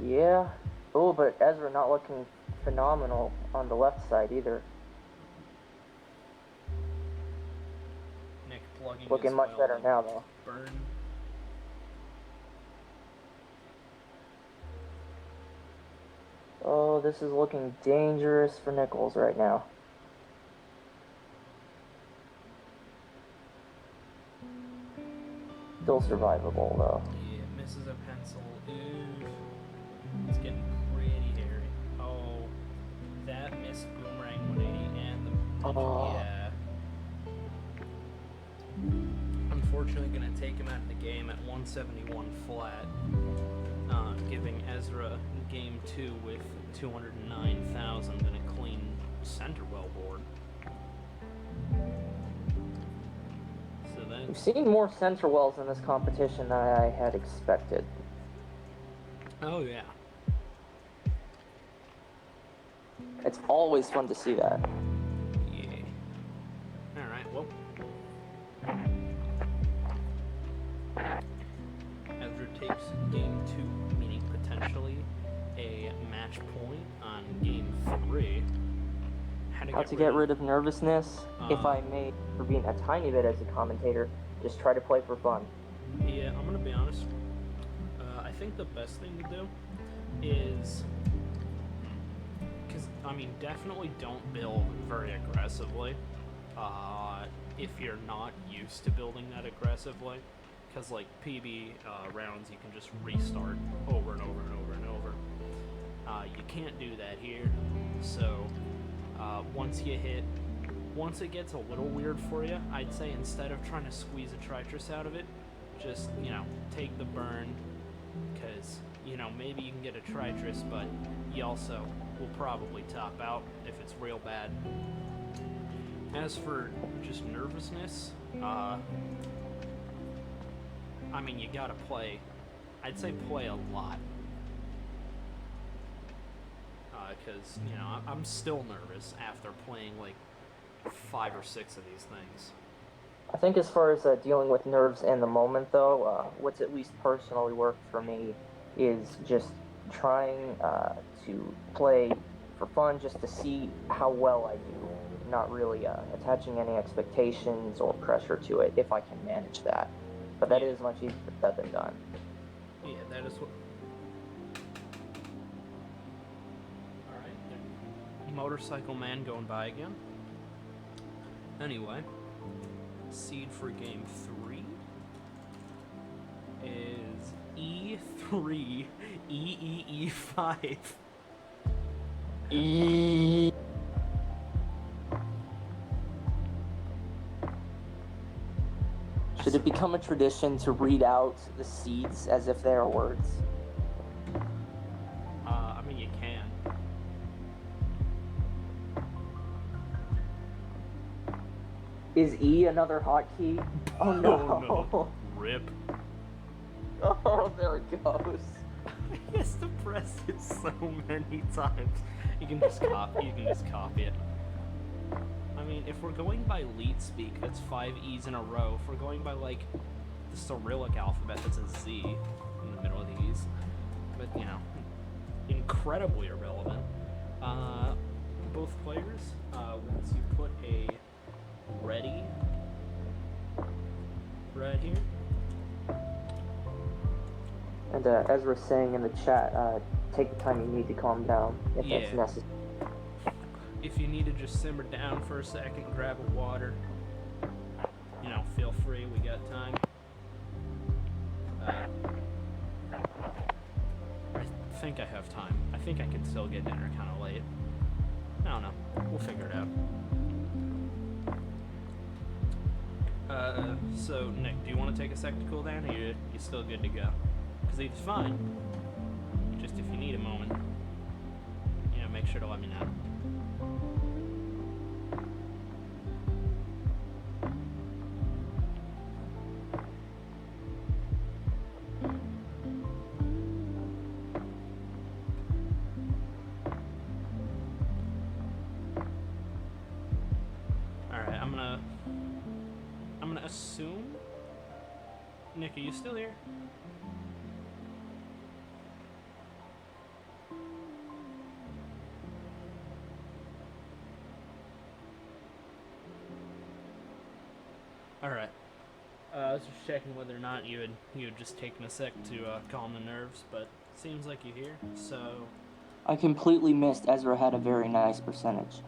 yeah. Oh, but Ezra not looking phenomenal on the left side either. Nick plugging Looking as much well, better like, now, though. Burn. Oh, this is looking dangerous for Nichols right now. Still survivable, though. Yeah, misses a pencil. Ooh. It's getting pretty hairy. Oh, that missed boomerang 180 and the ninja. Oh. Yeah. Unfortunately, gonna take him out of the game at 171 flat, giving Ezra game 2 with 209,000 and a clean center well board. So We've that's seen more center wells in this competition than I had expected. oh yeah. It's always fun to see that. Yeah. All right. Well. Ezra takes game 2, meaning potentially a match point on game 3. How to get rid of nervousness, if I may, for being a tiny bit as a commentator, just try to play for fun. Yeah, I'm gonna be honest. I think the best thing to do is, because I mean, definitely don't build very aggressively. If you're not used to building that aggressively, because like PB rounds, you can just restart over and over and over and over. You can't do that here. So once it gets a little weird for you, I'd say instead of trying to squeeze a Tritress out of it, just, take the burn, because, maybe you can get a Tritress, but you also will probably top out if it's real bad. As for just nervousness, I mean, you gotta play, I'd say play a lot. Because, I'm still nervous after playing like 5 or 6 of these things. I think as far as dealing with nerves in the moment, though, what's at least personally worked for me is just trying to play for fun, just to see how well I do, not really attaching any expectations or pressure to it, if I can manage that. But that Yeah. is much easier said than done. Yeah, that is what. Alright, motorcycle man going by again. Anyway, seed for game 3 is E3 EEE5. Should it become a tradition to read out the seeds as if they are words? I mean, you can. Is E another hotkey? Oh no. Oh no. Rip. Oh, there it goes. He has to press it so many times. You can just copy. You can just copy it. I mean, if we're going by leet speak, that's 5 E's in a row. If we're going by like the Cyrillic alphabet, that's a Z in the middle of the E's. But you know, incredibly irrelevant. Both players. Once you put a ready right here. And Ezra's saying in the chat, take the time you need to calm down if that's Yeah. necessary. If you need to just simmer down for a second, grab a water, you know, feel free, we got time. I think I have time. I think I can still get dinner kind of late. I don't know. We'll figure it out. So, Nick, do you want to take a sec to cool down, or you still good to go? Because it's fine. Just if you need a moment, you know, make sure to let me know. Alright, I'm gonna assume. Nick, are you still here? Alright. I was just checking whether or not you had just taken a sec to calm the nerves, but seems like you're here, so I completely missed Ezra had a very nice percentage.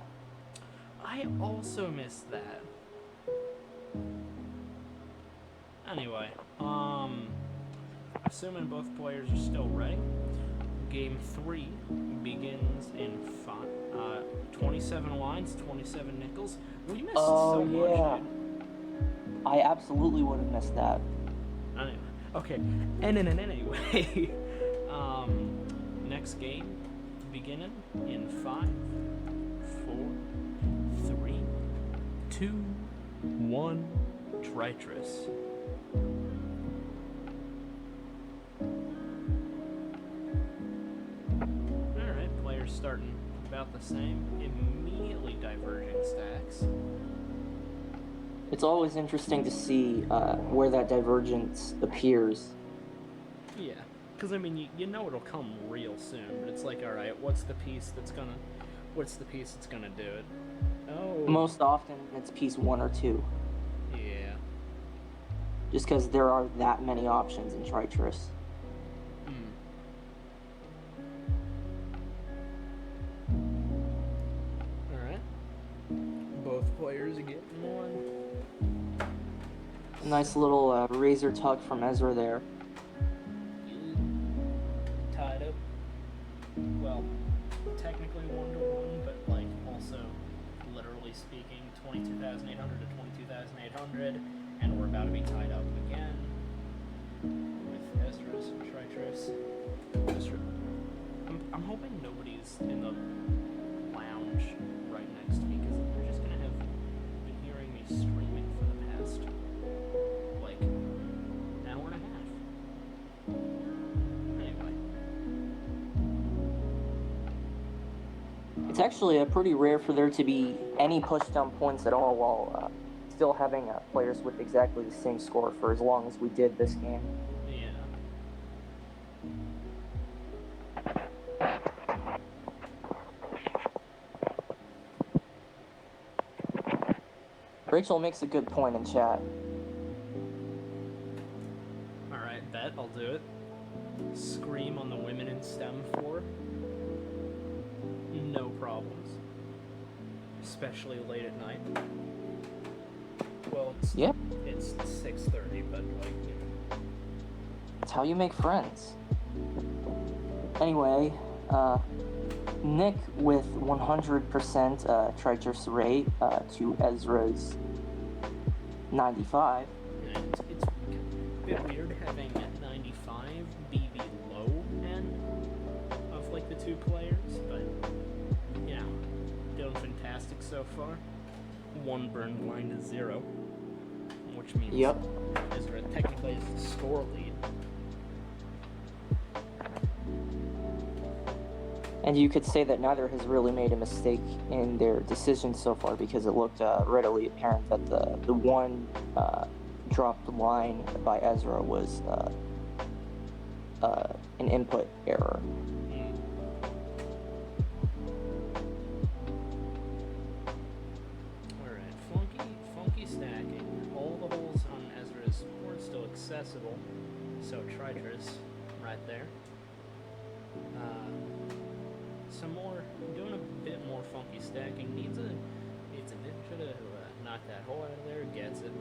I also missed that. Anyway, assuming both players are still ready, game 3 begins in 27 lines, 27 nickels. We missed so much, dude. I absolutely would have missed that. Anyway, okay, and anyway, next game beginning in 5, 4, 3, 2, 1, Tritrus. Alright, players starting about the same, immediately diverging stacks. It's always interesting to see where that divergence appears. Yeah, because I mean, you know it'll come real soon, but it's like, alright, what's the piece that's gonna do it? Oh. Most often, it's piece 1 or 2. Yeah. Just because there are that many options in Tritrus. Alright. Both players are getting one. Nice little razor tuck from Ezra there. Tied up. Well, technically 1-1, but like also literally speaking 22,800 to 22,800, and we're about to be tied up again with Ezra's Tritrus. I'm hoping nobody's in the lounge right next to me, because they're just gonna have been hearing me screaming for the past like hour and a half. Anyway. It's actually pretty rare for there to be any push-down points at all while still having players with exactly the same score for as long as we did this game. Yeah. Rachel makes a good point in chat. and stem floor, no problems. Especially late at night. Well, it's 6:30, but like, you know. That's how you make friends. Anyway, Nick with 100% tritus rate to Ezra's 95. And it's a bit weird having 95 be the low end of like the two players, but yeah, doing fantastic so far. One burned line to 0, which means Ezra technically is the score lead. And you could say that neither has really made a mistake in their decisions so far, because it looked readily apparent that the one dropped line by Ezra was an input error. Alright, funky stacking. All the holes on Ezra's board still accessible, so Tritrus right there. Some more, doing a bit more funky stacking. Needs a ninja to knock that hole out of there. Gets it.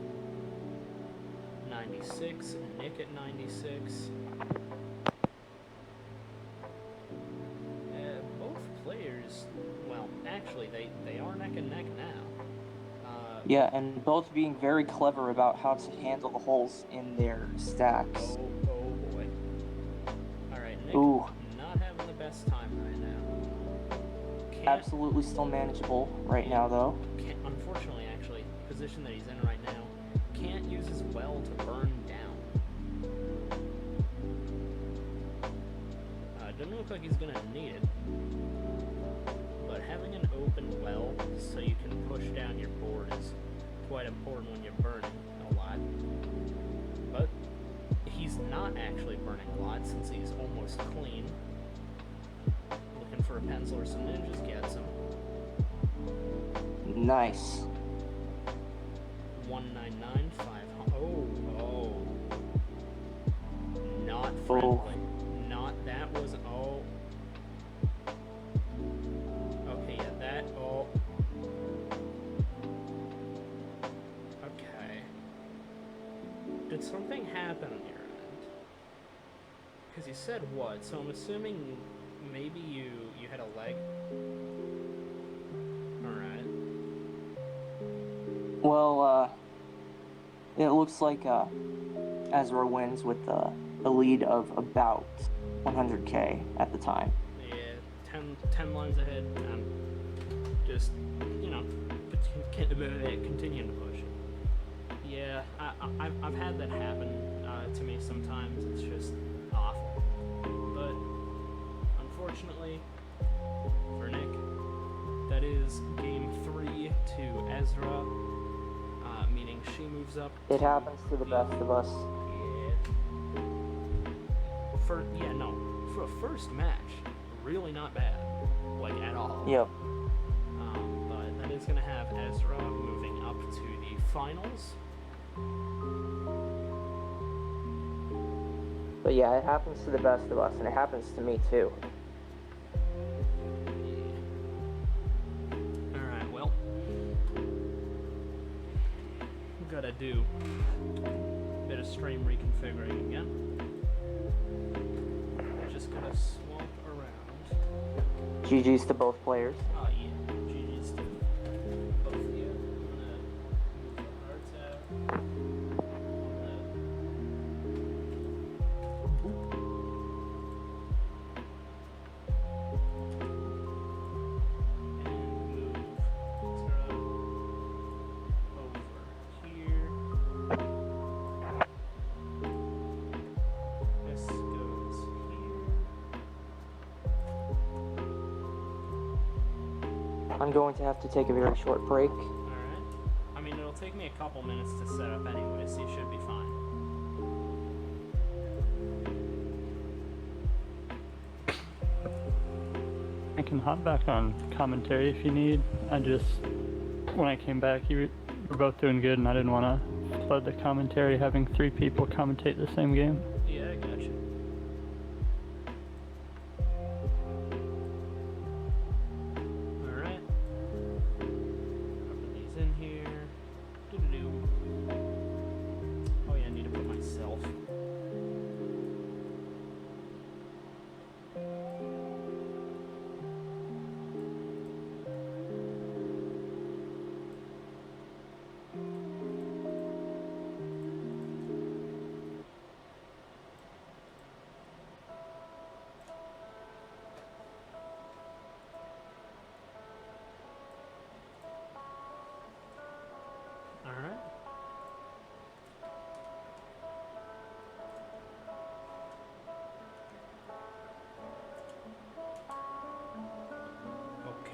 96. Nick at 96. Both players, well, actually, they are neck and neck now. Yeah, and both being very clever about how to handle the holes in their stacks. Oh boy. Alright, Nick, Ooh. not having the best time right now. Absolutely still manageable right now, though. Unfortunately, actually, position that he's in right now, can't use his well to burn down. Doesn't look like he's gonna need it. But having an open well so you can push down your board is quite important when you're burning a lot. But he's not actually burning a lot since he's almost clean. Looking for a pencil or some ninjas, gets him. Nice. 199, 500. Oh. Not friendly. Not, that was, Okay, yeah, that, Okay. Did something happen on your end? Because you said what, so I'm assuming maybe you had a leg? Alright. Well, it looks like Ezra wins with a lead of about 100k at the time. Yeah, 10 lines ahead. Just, you know, continuing to push. Yeah, I've had that happen to me sometimes. It's just awful. But unfortunately for Nick, that is game 3 to Ezra, meaning she moves up. It happens to the best of us. Yeah. For a first match, really not bad, like at all. Yep. But that is gonna have Ezra moving up to the finals. But yeah, it happens to the best of us, and it happens to me too. Alright, well, we gotta do a bit of stream reconfiguring again. We're just gonna swap around. GG's to both players. Oh yeah, GG's to both of you. I'm gonna move the art tab. I'm going to have to take a very short break. Alright. I mean, it'll take me a couple minutes to set up anyway, so you should be fine. I can hop back on commentary if you need. When I came back, you were both doing good, and I didn't want to flood the commentary having 3 people commentate the same game. Yeah, I gotcha.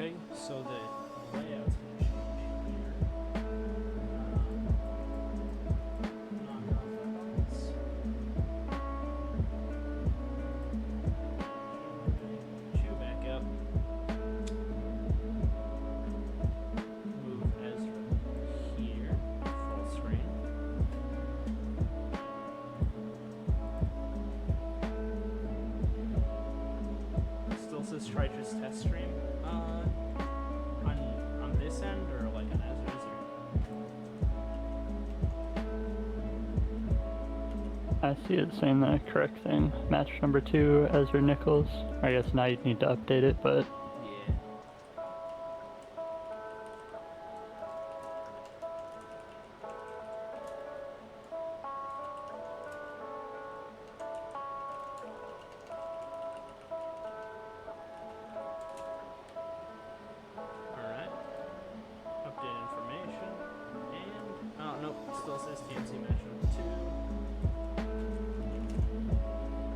Okay, so the layout's gonna change here. Knock off this. Chew back up. Move Ezra here. Full screen. Still says try just test stream. On this end or like on Ezra's or? I see it saying the correct thing. Match number 2, Ezra Nichols. I guess now you'd need to update it, but Yeah. Alright. Update information. And oh nope, it still says TMC match number 2.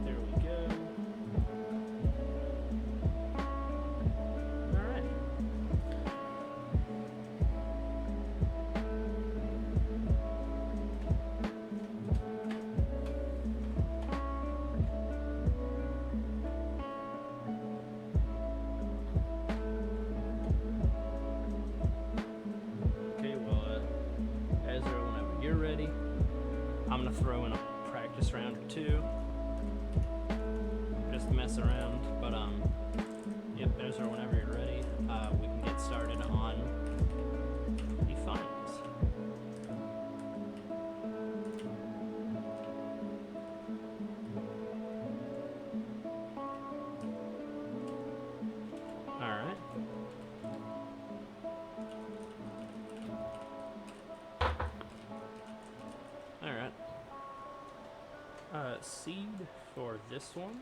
There we go. Alright. Okay, well, Ezra, whenever you're ready, I'm gonna throw in a practice round or two, just to mess around. But yep, Ezra, whenever you're ready, we can get started on the finals. All right. Alright. Seed for this one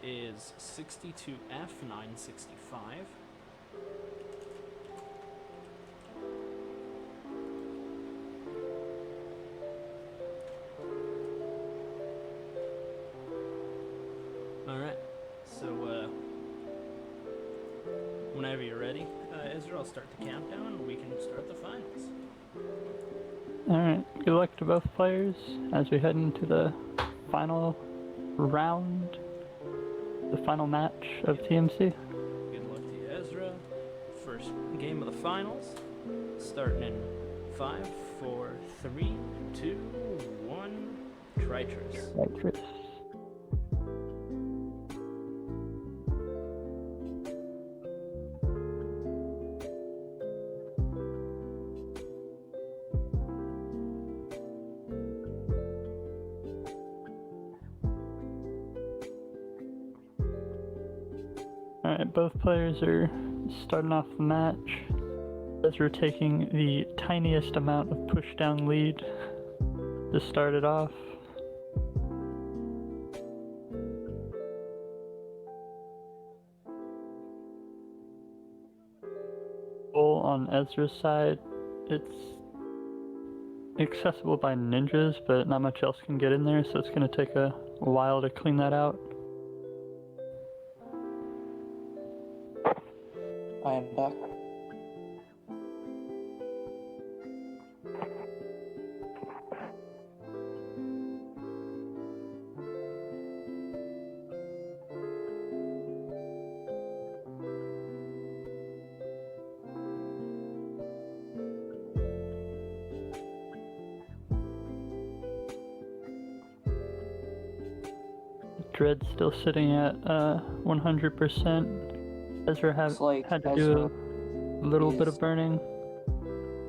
is 62F965. Alright, so whenever you're ready, Ezra, I'll start the countdown and we can start the finals. alright. Good luck to both players as we head into the final round, the final match of TMC. Good luck to you, Ezra. First game of the finals, starting in 5, 4, 3, 2, 1. Tritris. Right, Alright, both players are starting off the match. Ezra taking the tiniest amount of push-down lead to start it off. Goal on Ezra's side, it's accessible by ninjas, but not much else can get in there, so it's going to take a while to clean that out. I am back. Dread's still sitting at 100%. Ezra Looks like had to Ezra do a little bit is- of burning.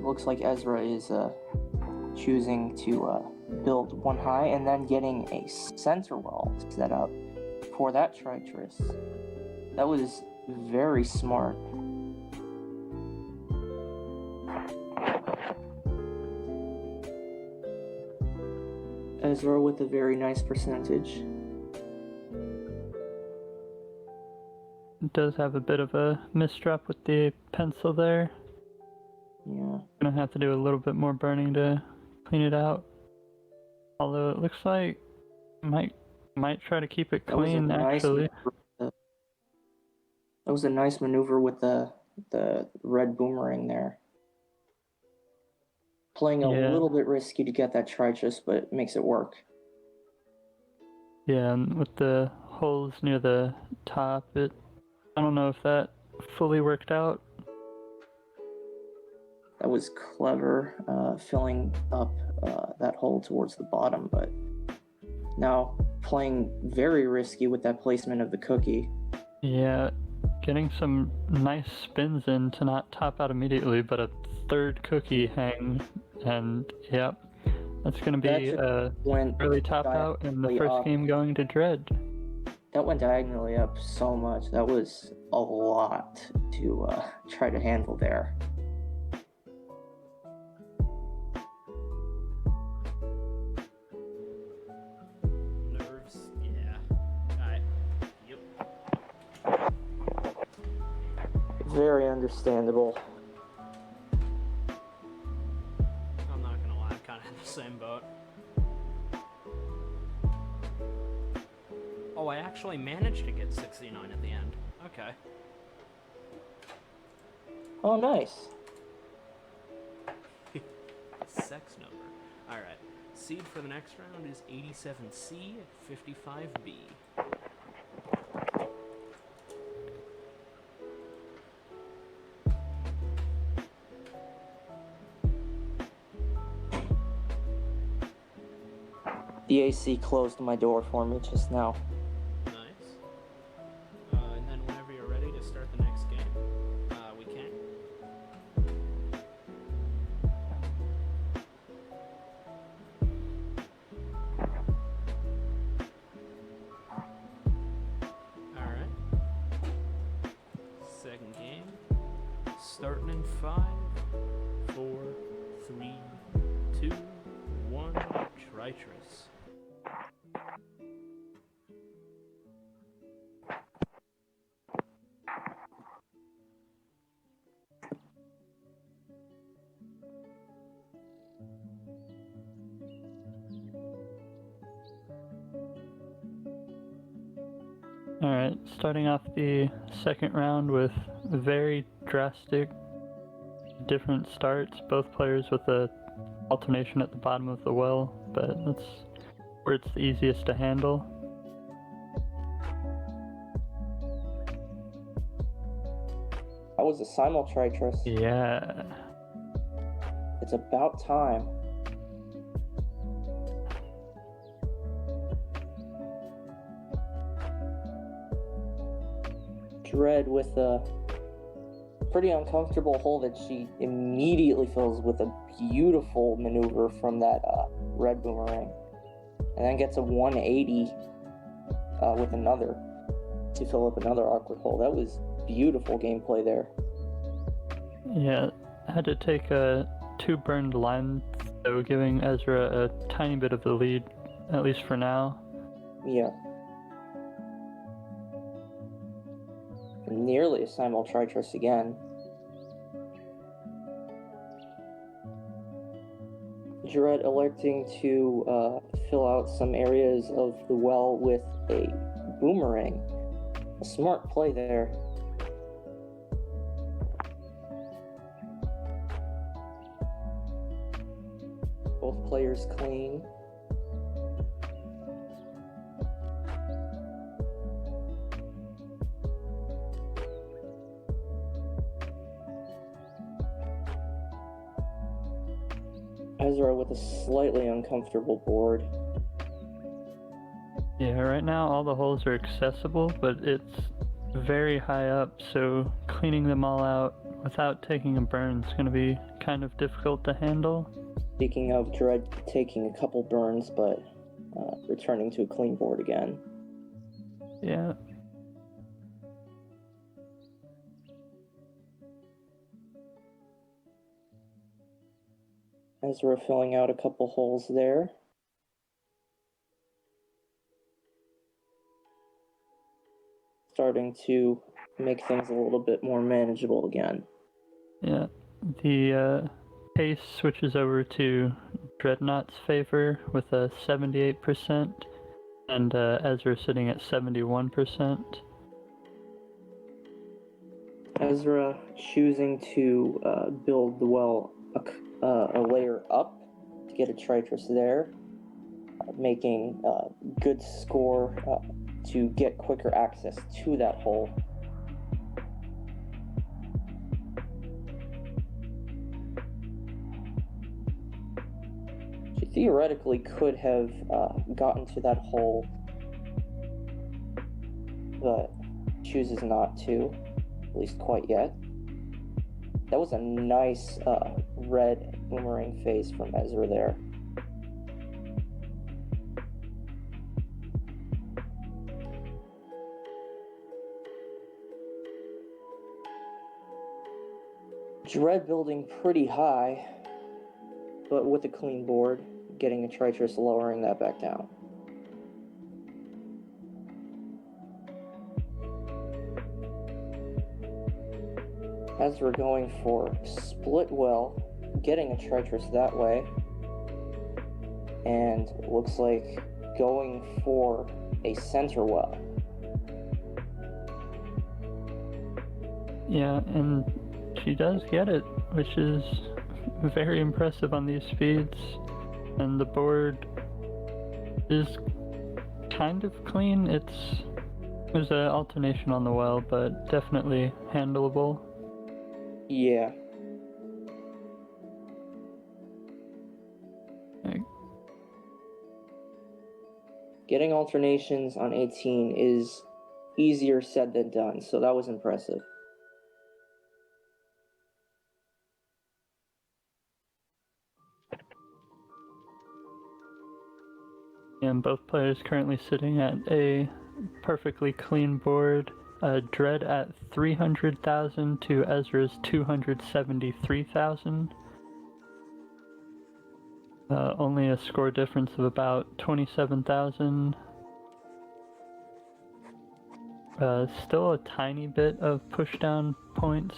Looks like Ezra is choosing to build one high and then getting a center wall set up for that Tritris. That was very smart. Ezra with a very nice percentage. It does have a bit of a misdrop with the pencil there. Yeah. Gonna have to do a little bit more burning to clean it out. Although it looks like might try to keep it That was a clean nice actually. That was a nice maneuver with the red boomerang there. Playing a Yeah. little bit risky to get that trichus, but it makes it work. Yeah, and with the holes near the top, I don't know if that fully worked out. That was clever, filling up that hole towards the bottom, but now playing very risky with that placement of the cookie. Yeah, getting some nice spins in to not top out immediately, but a third cookie hang, and yep, that's gonna be Went really top out in the first game going to Dread. That went diagonally up so much. That was a lot to try to handle there. Nerves, yeah. Yep. Very understandable. I'm not gonna lie, I'm kind of in the same boat. Oh, I actually managed to get 69 at the end. Okay. Oh, nice. Sex number. Alright. Seed for the next round is 87C, 55B. The AC closed my door for me just now. Nice. And then whenever you're ready to start the next game, we can. Alright. Second game. Starting in 5, 4, 3, 2, 1. Tritrus. Alright, starting off the second round with very drastic different starts, both players with a alternation at the bottom of the well, but that's where it's the easiest to handle. That was a simultritrus. Yeah. It's about time. Dread with a pretty uncomfortable hole that she immediately fills with a beautiful maneuver from that red boomerang. And then gets a 180 with another to fill up another awkward hole. That was beautiful gameplay there. Yeah, I had to take 2 burned lines, so giving Ezra a tiny bit of the lead, at least for now. Yeah. Nearly a simultritrus again. Dread electing to fill out some areas of the well with a boomerang. A smart play there. Both players clean. Ezra with a slightly uncomfortable board. Yeah, right now all the holes are accessible, but it's very high up, so cleaning them all out without taking a burn is going to be kind of difficult to handle. Speaking of, Dread taking a couple burns, but returning to a clean board again. Yeah. Ezra filling out a couple holes there. Starting to make things a little bit more manageable again. Yeah. The pace switches over to Dreadnought's favor with a 78%, and Ezra sitting at 71%. Ezra choosing to build the well a layer up to get a Tritrus there, making good score to get quicker access to that hole. She theoretically could have gotten to that hole, but chooses not to, at least quite yet. That was a nice red boomerang phase from Ezra there. Dread building pretty high, but with a clean board, getting a Tritrus, lowering that back down. Ezra going for split well, getting a Tritrus that way, and looks like going for a center well. Yeah, and she does get it, which is very impressive on these speeds. And the board is kind of clean. There's an alternation on the well, but definitely handleable. Yeah. Like, getting alternations on 18 is easier said than done, so that was impressive. and both players currently sitting at a perfectly clean board. Dread at 300,000 to Ezra's 273,000. Only a score difference of about 27,000. Still a tiny bit of pushdown points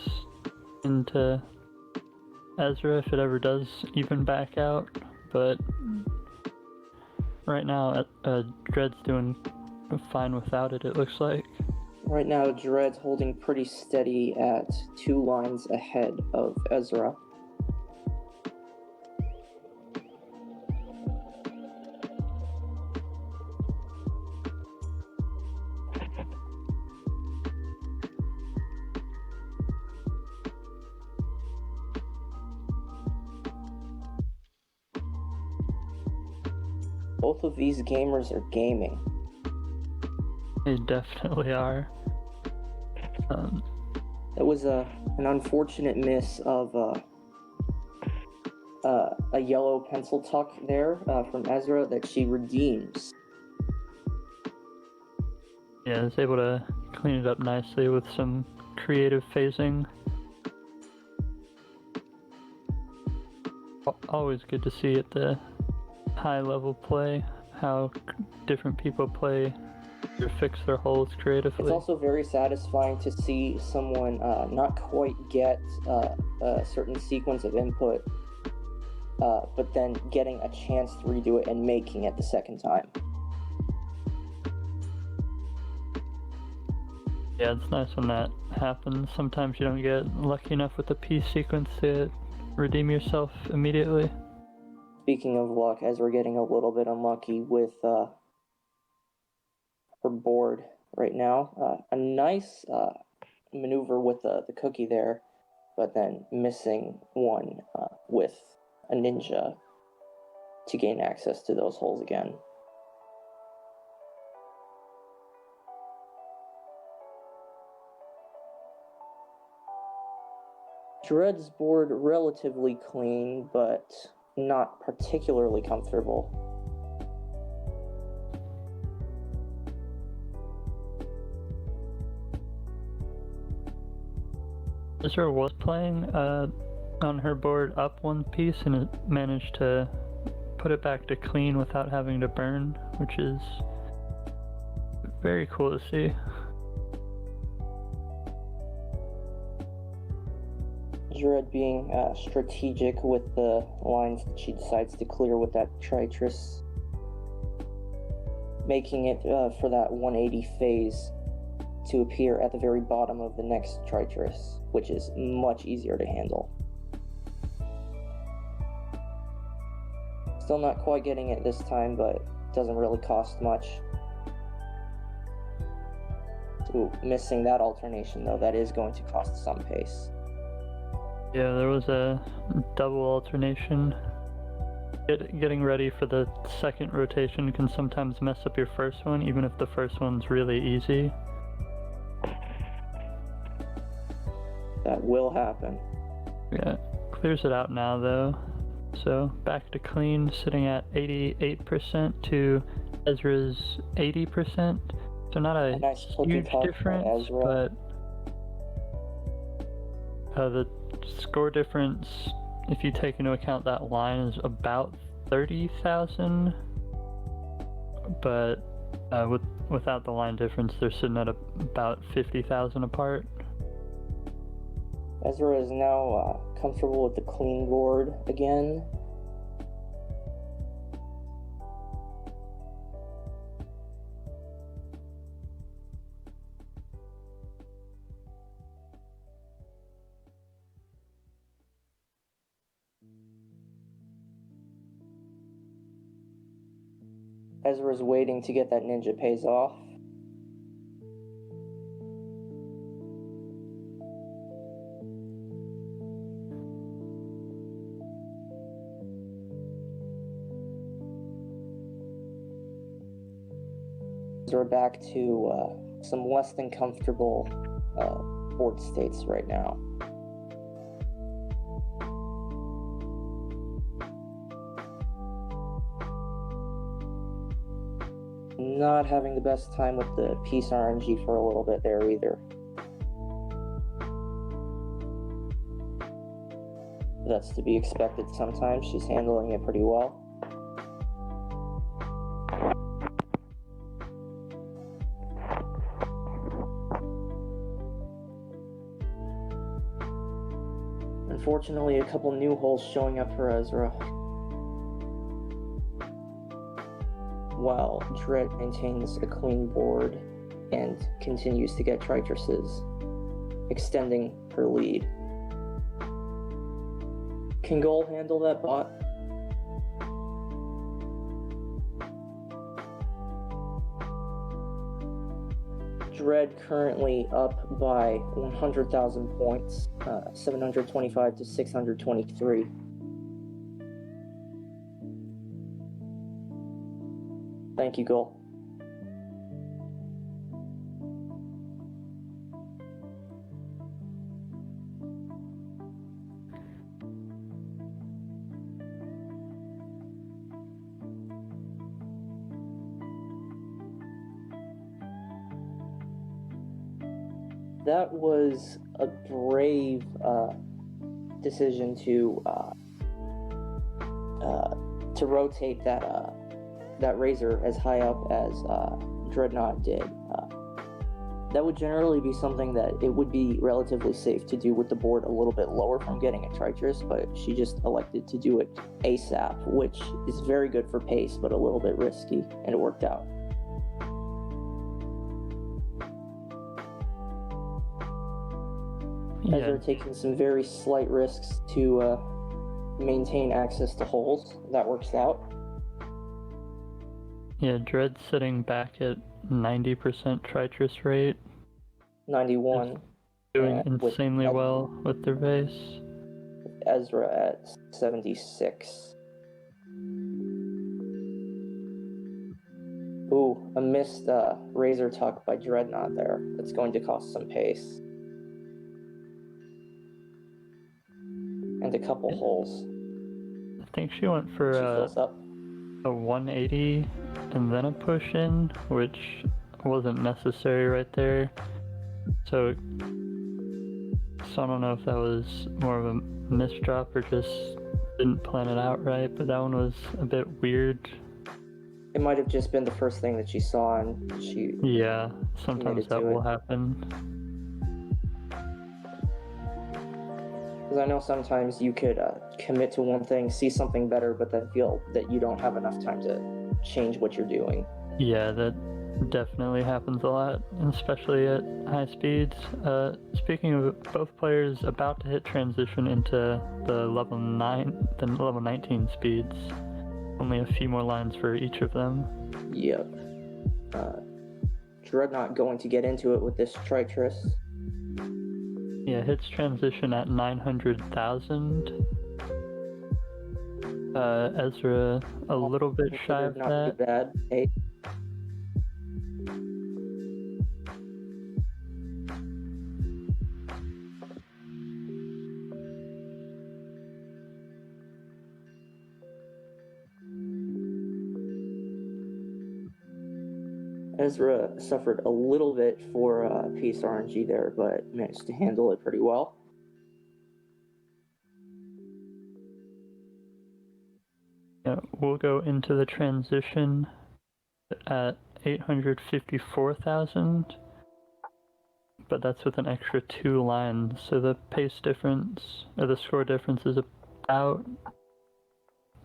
into Ezra if it ever does even back out, but right now Dread's doing fine without it, it looks like. Right now, Dread's holding pretty steady at 2 lines ahead of Ezra. Both of these gamers are gaming. They definitely are. It was an unfortunate miss of a yellow pencil tuck there from Ezra that she redeems. Yeah, I was able to clean it up nicely with some creative phasing. Always good to see at the high level play how different people play to fix their holes creatively. It's also very satisfying to see someone not quite get a certain sequence of input, but then getting a chance to redo it and making it the second time. Yeah, it's nice when that happens. Sometimes you don't get lucky enough with the piece sequence to redeem yourself immediately. Speaking of luck, as we're getting a little bit unlucky with her board right now. A nice maneuver with the cookie there, but then missing one with a ninja to gain access to those holes again. Dread's board relatively clean, but not particularly comfortable. Ezra was playing on her board up one piece and it managed to put it back to clean without having to burn, which is very cool to see. Dread being strategic with the lines that she decides to clear with that Tritrus, making it for that 180 phase to appear at the very bottom of the next Triturus, which is much easier to handle. Still not quite getting it this time, but doesn't really cost much. Ooh, missing that alternation though, that is going to cost some pace. Yeah, there was a double alternation. Getting ready for the second rotation can sometimes mess up your first one, even if the first one's really easy. That will happen. Yeah, clears it out now though. So back to clean, sitting at 88% to Ezra's 80%. So not a nice huge touch by difference, Ezra. but the score difference, if you take into account that line, is about 30,000. But without the line difference, they're sitting at about 50,000 apart. Ezra is now comfortable with the clean board again. Ezra's waiting to get that ninja pays off. We're back to some less than comfortable board states right now. Not having the best time with the piece RNG for a little bit there either. That's to be expected sometimes. She's handling it pretty well. Unfortunately, a couple new holes showing up for Ezra. While Dread maintains a clean board and continues to get Trituses, extending her lead. Can Goal handle that bot? Dread currently up by 100,000 points, 725 to 623. Thank you, Goal. That was a brave decision to rotate that Razor as high up as Dreadnought did. That would generally be something that it would be relatively safe to do with the board a little bit lower from getting a Triturus, but she just elected to do it ASAP, which is very good for pace, but a little bit risky, and it worked out. Yeah. Ezra taking some very slight risks to maintain access to holes. That works out. Yeah, Dread's sitting back at 90% Triturus rate. 91. Doing insanely well with their base. Ezra at 76. Ooh, a missed Razor Tuck by Dreadnought there. That's going to cost some pace. And a couple holes. I think she went for She fills up. a 180 and then a push in, which wasn't necessary right there. So I don't know if that was more of a misdrop or just didn't plan it out right, but that one was a bit weird. It might have just been the first thing that she saw and she... Yeah, sometimes that will happen. Because I know sometimes you could commit to one thing, see something better, but then feel that you don't have enough time to change what you're doing. Yeah, definitely happens a lot, especially at high speeds. Speaking of both players about to hit transition into the level 19 speeds. Only a few more lines for each of them. Yep. Dreadnought going to get into it with this Tritress. Yeah, hits transition at 900,000. Ezra a little bit shy of not that. too bad. Hey. Ezra suffered a little bit for Peace RNG there, but managed to handle it pretty well. Yeah, we'll go into the transition at 854,000, but that's with an extra 2 lines, so the pace difference, or the score difference, is about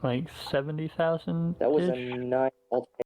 like 70,000. That was a nice alternate.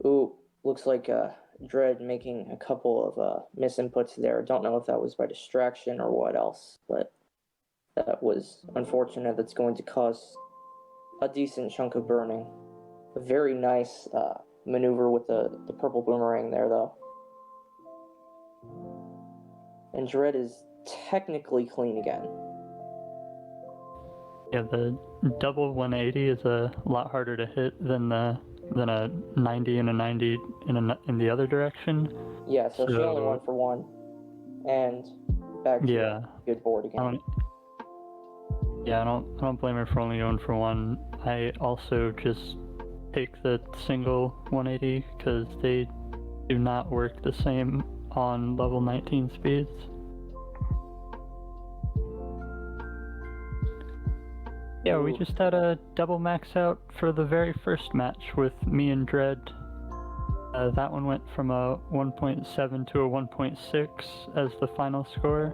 Ooh, looks like Dread making a couple of misinputs there. Don't know if that was by distraction or what else, but that was unfortunate. That's going to cause a decent chunk of burning. A very nice maneuver with the purple boomerang there, though. And Dread is technically clean again. Yeah, the double 180 is a lot harder to hit than a 90 and a 90 in the other direction. Yeah, so she only won for 1. And back to a good board again. I don't blame her for only going for 1. I also just take the single 180 because they do not work the same on level 19 speeds. Yeah, we just had a double max out for the very first match with me and Dread. That one went from a 1.7 to a 1.6 as the final score.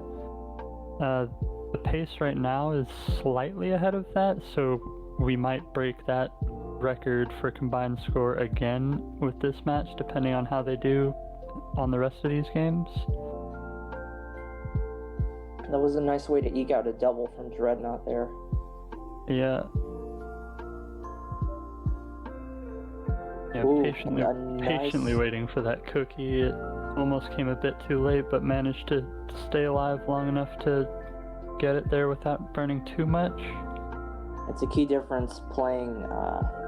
The pace right now is slightly ahead of that, so we might break that record for combined score again with this match, depending on how they do on the rest of these games. That was a nice way to eke out a double from Dreadnought there. Yeah. Yeah, Ooh, patiently, a nice- patiently waiting for that cookie. It almost came a bit too late, but managed to stay alive long enough to get it there without burning too much. It's a key difference playing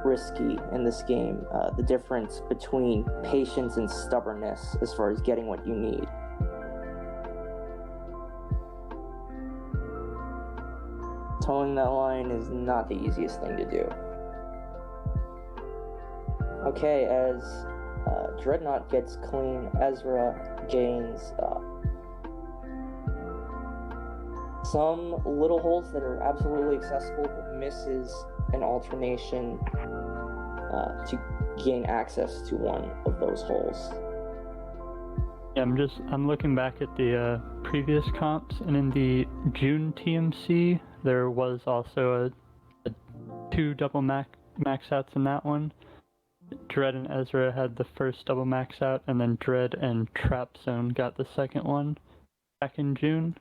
risky in this game. The difference between patience and stubbornness as far as getting what you need. Towing that line is not the easiest thing to do. Okay, as Dreadnought gets clean, Ezra gains some little holes that are absolutely accessible, but misses an alternation to gain access to one of those holes. Yeah, I'm looking back at the previous comps, and in the June TMC, there was also a 2 double max outs in that one. Dread and Ezra had the first double max out, and then Dread and Trap Zone got the second one back in June.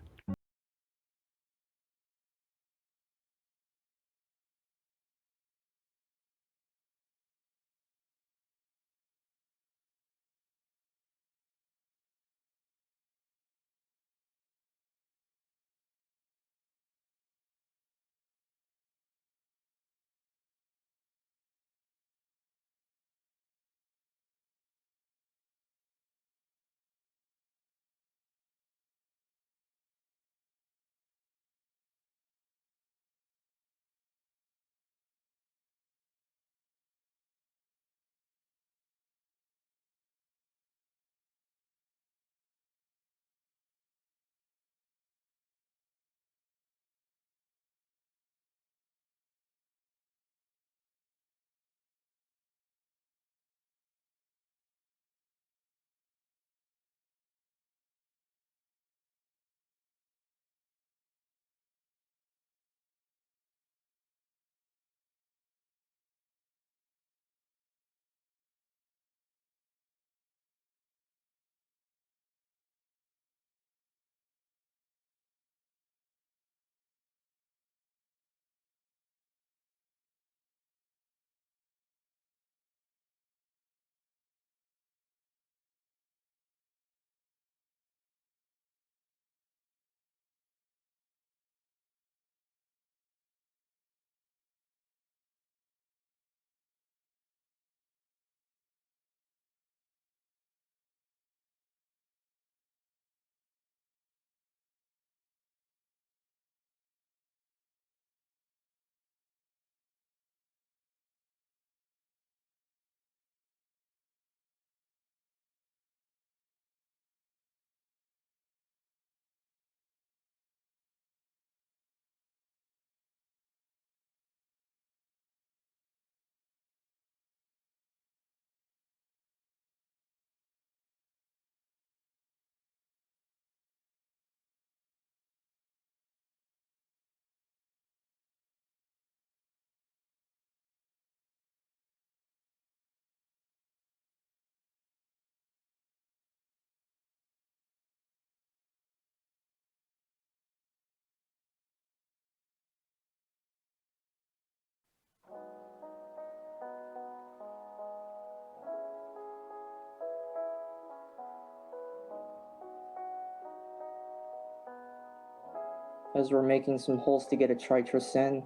As we're making some holes to get a Tritrus in.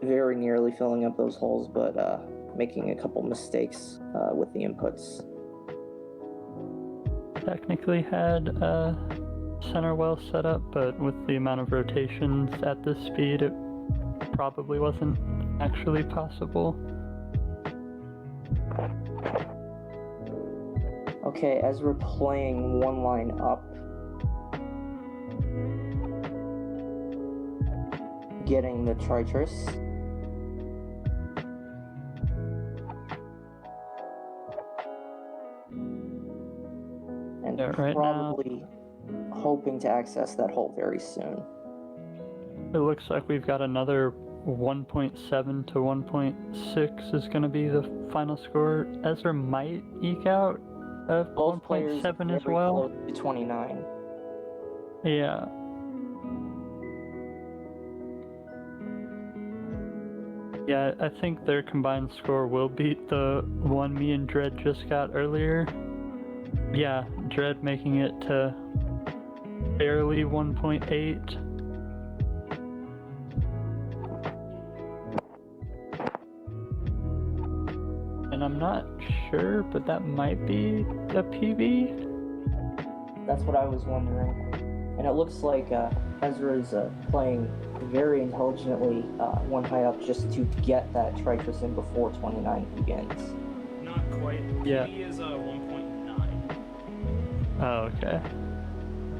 Very nearly filling up those holes, but making a couple mistakes with the inputs. Technically had center well set up, but with the amount of rotations at this speed, it probably wasn't actually possible. Okay, as we're playing one line up, getting the Tritrus. And Yeah, right probably hoping to access that hole very soon. It looks like we've got another 1.7 to 1.6 is going to be the final score. Ezra might eke out a Both players 1.7 as very well. close to 29. Yeah. Yeah, I think their combined score will beat the one me and Dread just got earlier. Yeah, Dread making it to barely 1.8. And I'm not sure, but that might be a PB? That's what I was wondering. And it looks like Ezra is playing very intelligently one high up just to get that Tritrus in before 29 begins. Not quite. Yeah. PB is 1.9, Oh, okay.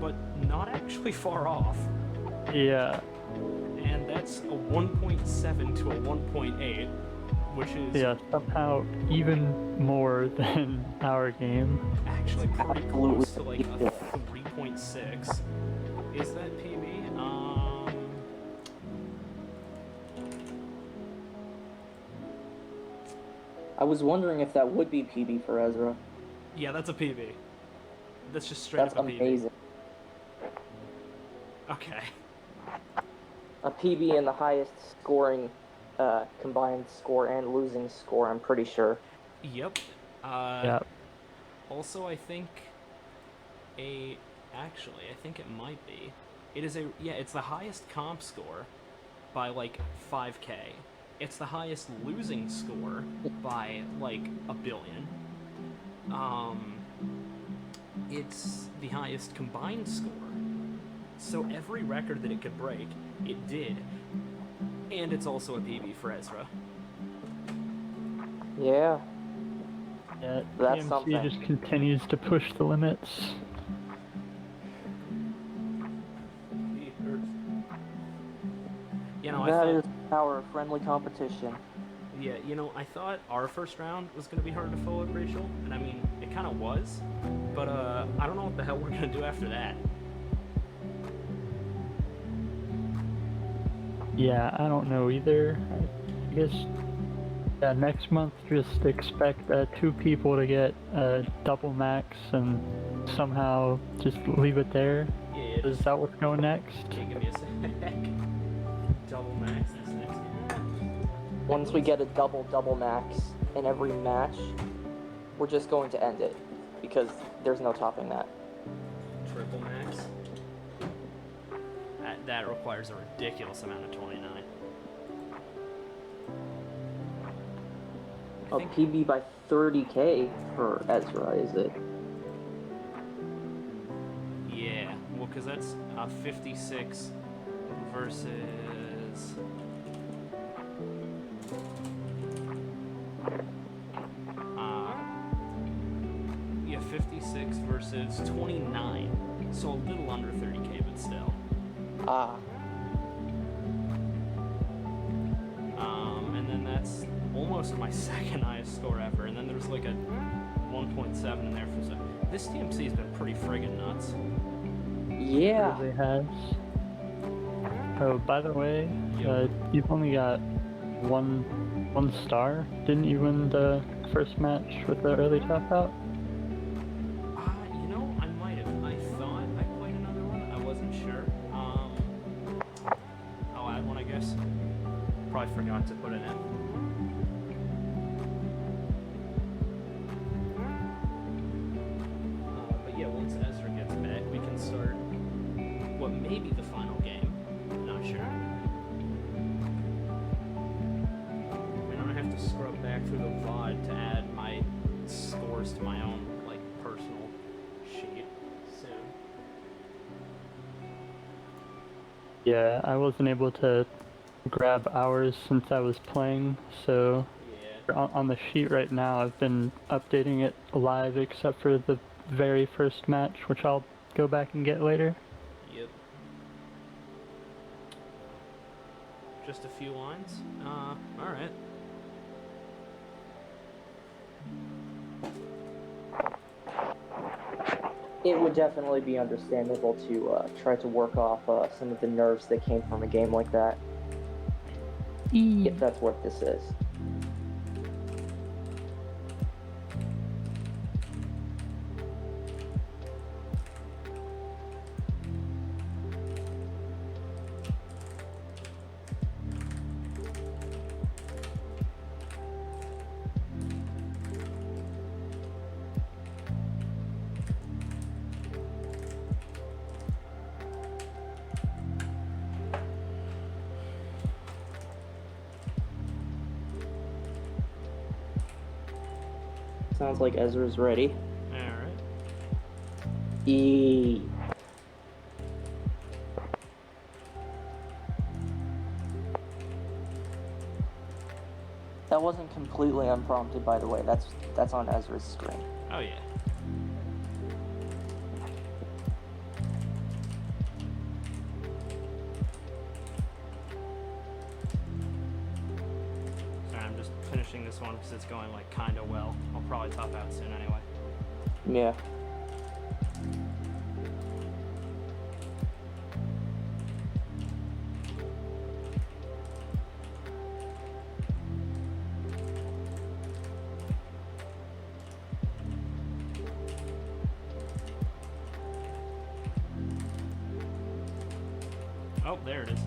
but not actually far off. Yeah. And that's a 1.7 to a 1.8, which is Yeah, somehow even more than our game. actually pretty Absolutely. close to like a 3.6. Is that PB? I was wondering if that would be PB for Ezra. Yeah, that's a PB. That's just straight That's up a PB. amazing. Okay. A PB and the highest scoring combined score and losing score, I'm pretty sure. Yep. Yeah. Also, I think actually, I think it might be. It is it's the highest comp score by like 5K. It's the highest losing score by like 1 billion. It's the highest combined score. So every record that it could break, it did. And it's also a PB for Ezra. Yeah. Yeah, That's TMC something. just continues to push the limits. You know, I That thought, is our friendly competition. yeah, you know, I thought our first round was gonna be hard to follow up, Rachel, and I mean, it kind of was, but I don't know what the hell we're gonna do after that. Yeah, I don't know either. I guess next month just expect 2 people to get double max and somehow just leave it there. Yeah, Is that what's going next? Okay, give me a sec. Double max this next game. Once we get a double max in every match, we're just going to end it because there's no topping that. Triple max. That requires a ridiculous amount of 29. A PB by 30K for Ezra, is it? Yeah, well, because that's 56 versus. Yeah, 56 versus 29. So a little under 30K, but still. And then that's almost my second highest score ever. And then there's like a 1.7 in there for some. This TMC has been pretty friggin' nuts. Yeah. It has. Oh, by the way, you've only got one star. Didn't you win the first match with the early top out? You know, I might have. I thought I played another one. I wasn't sure. I'll add one, I guess. Probably forgot to put it in. But yeah, once Ezra gets back, we can start what may be the final game. Not sure. I don't have to scrub back through the VOD to add my scores to my own, like, personal sheet soon. Yeah, I wasn't able to grab hours since I was playing, so Yeah. on the sheet right now I've been updating it live except for the very first match, which I'll go back and get later. Yep. Just a few lines? Alright. It would definitely be understandable to try to work off some of the nerves that came from a game like that. If that's what this is. Sounds like Ezra's ready. Alright. E. That wasn't completely unprompted, by the way. That's on Ezra's screen. Oh, yeah. Sorry, I'm just finishing this one because it's going, like, kind of well. I'll probably top out soon anyway. Yeah. Oh, there it is.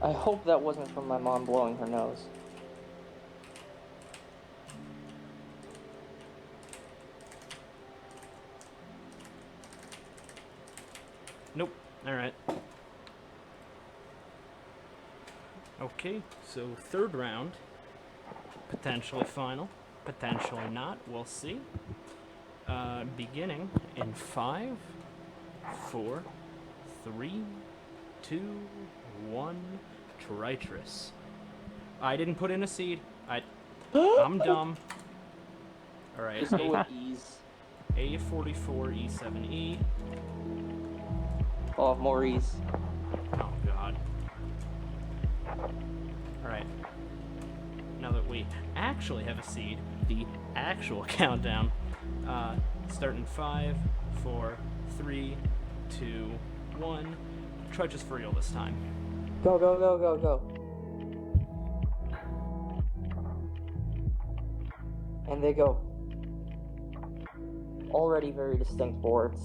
I hope that wasn't from my mom blowing her nose. Nope. Alright. Okay, so third round. Potentially final. Potentially not. We'll see. Beginning in 5, 4, 3, 2, 1. Tritris. I didn't put in a seed. I'm dumb. Alright, Just go with E's. A44, E7E. I'll have more E's. Oh, God. Alright. Now that we actually have a seed, the actual countdown. Start in 5, 4, 3, 2, 1. Try just for real this time. Go, go, go, go, go. And they go. Already very distinct boards.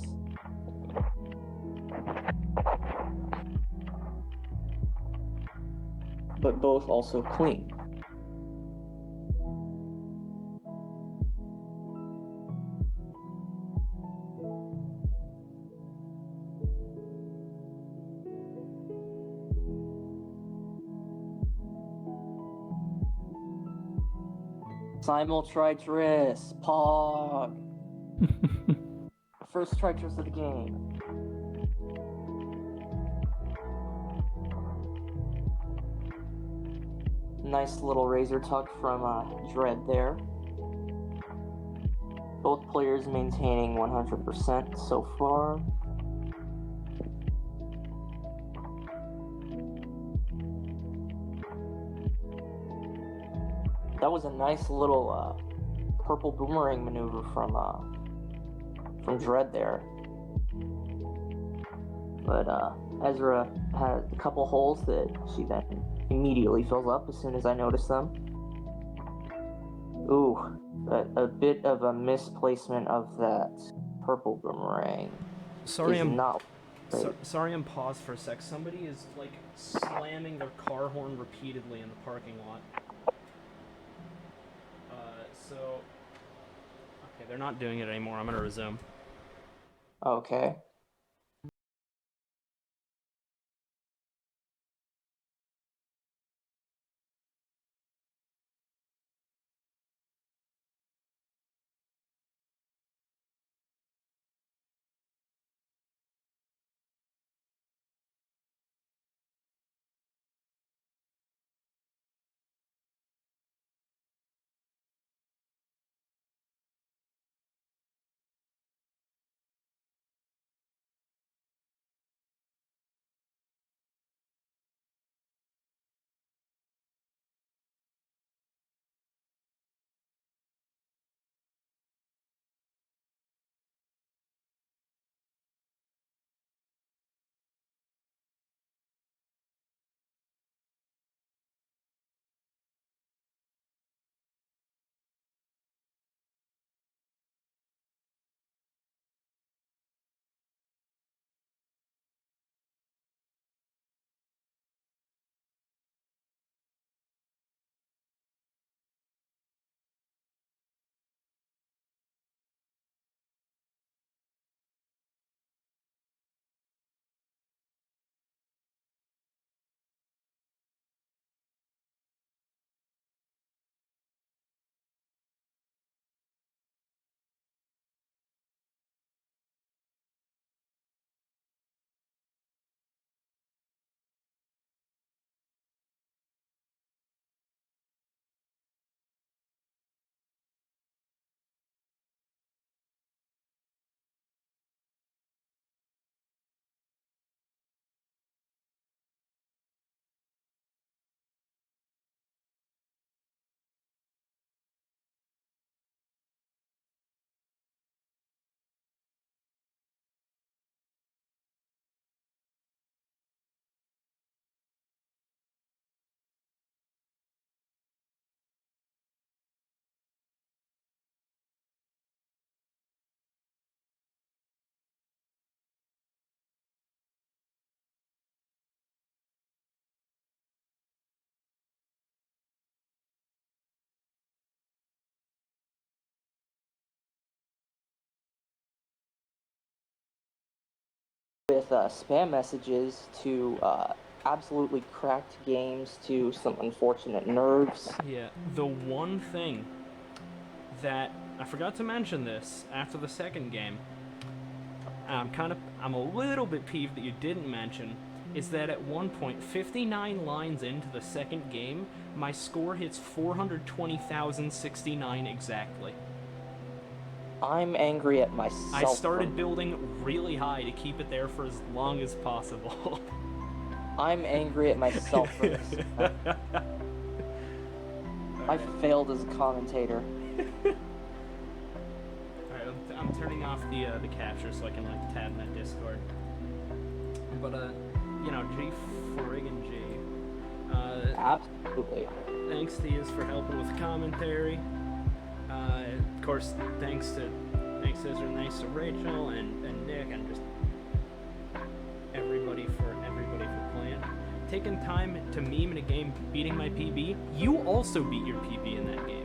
But both also clean. Simultritris, Pog. First tritris of the game. Nice little razor tuck from Dread there. Both players maintaining 100% so far. That was a nice little purple boomerang maneuver from Dread there. But Ezra had a couple holes that she then immediately fills up as soon as I notice them. Ooh, a bit of a misplacement of that purple boomerang. Sorry, is I'm not great. sorry, I'm paused for a sec. Somebody is like slamming their car horn repeatedly in the parking lot. Okay, they're not doing it anymore. I'm gonna resume. Okay. with spam messages to absolutely cracked games to some unfortunate nerves. Yeah, the one thing that I forgot to mention this after the second game, I'm a little bit peeved that you didn't mention, is that at one point, 59 lines into the second game, my score hits 420,069 exactly. I'm angry at myself. I started building really high to keep it there for as long as possible. I'm angry at myself for this. I failed as a commentator. Alright, I'm turning off the capture so I can like tab that Discord. But you know, G friggin' G. Absolutely. Thanks to you for helping with commentary. Of course, thanks to Ezra, thanks to Rachel and Nick and just everybody for taking time to meme in a game beating my PB. You also beat your PB in that game.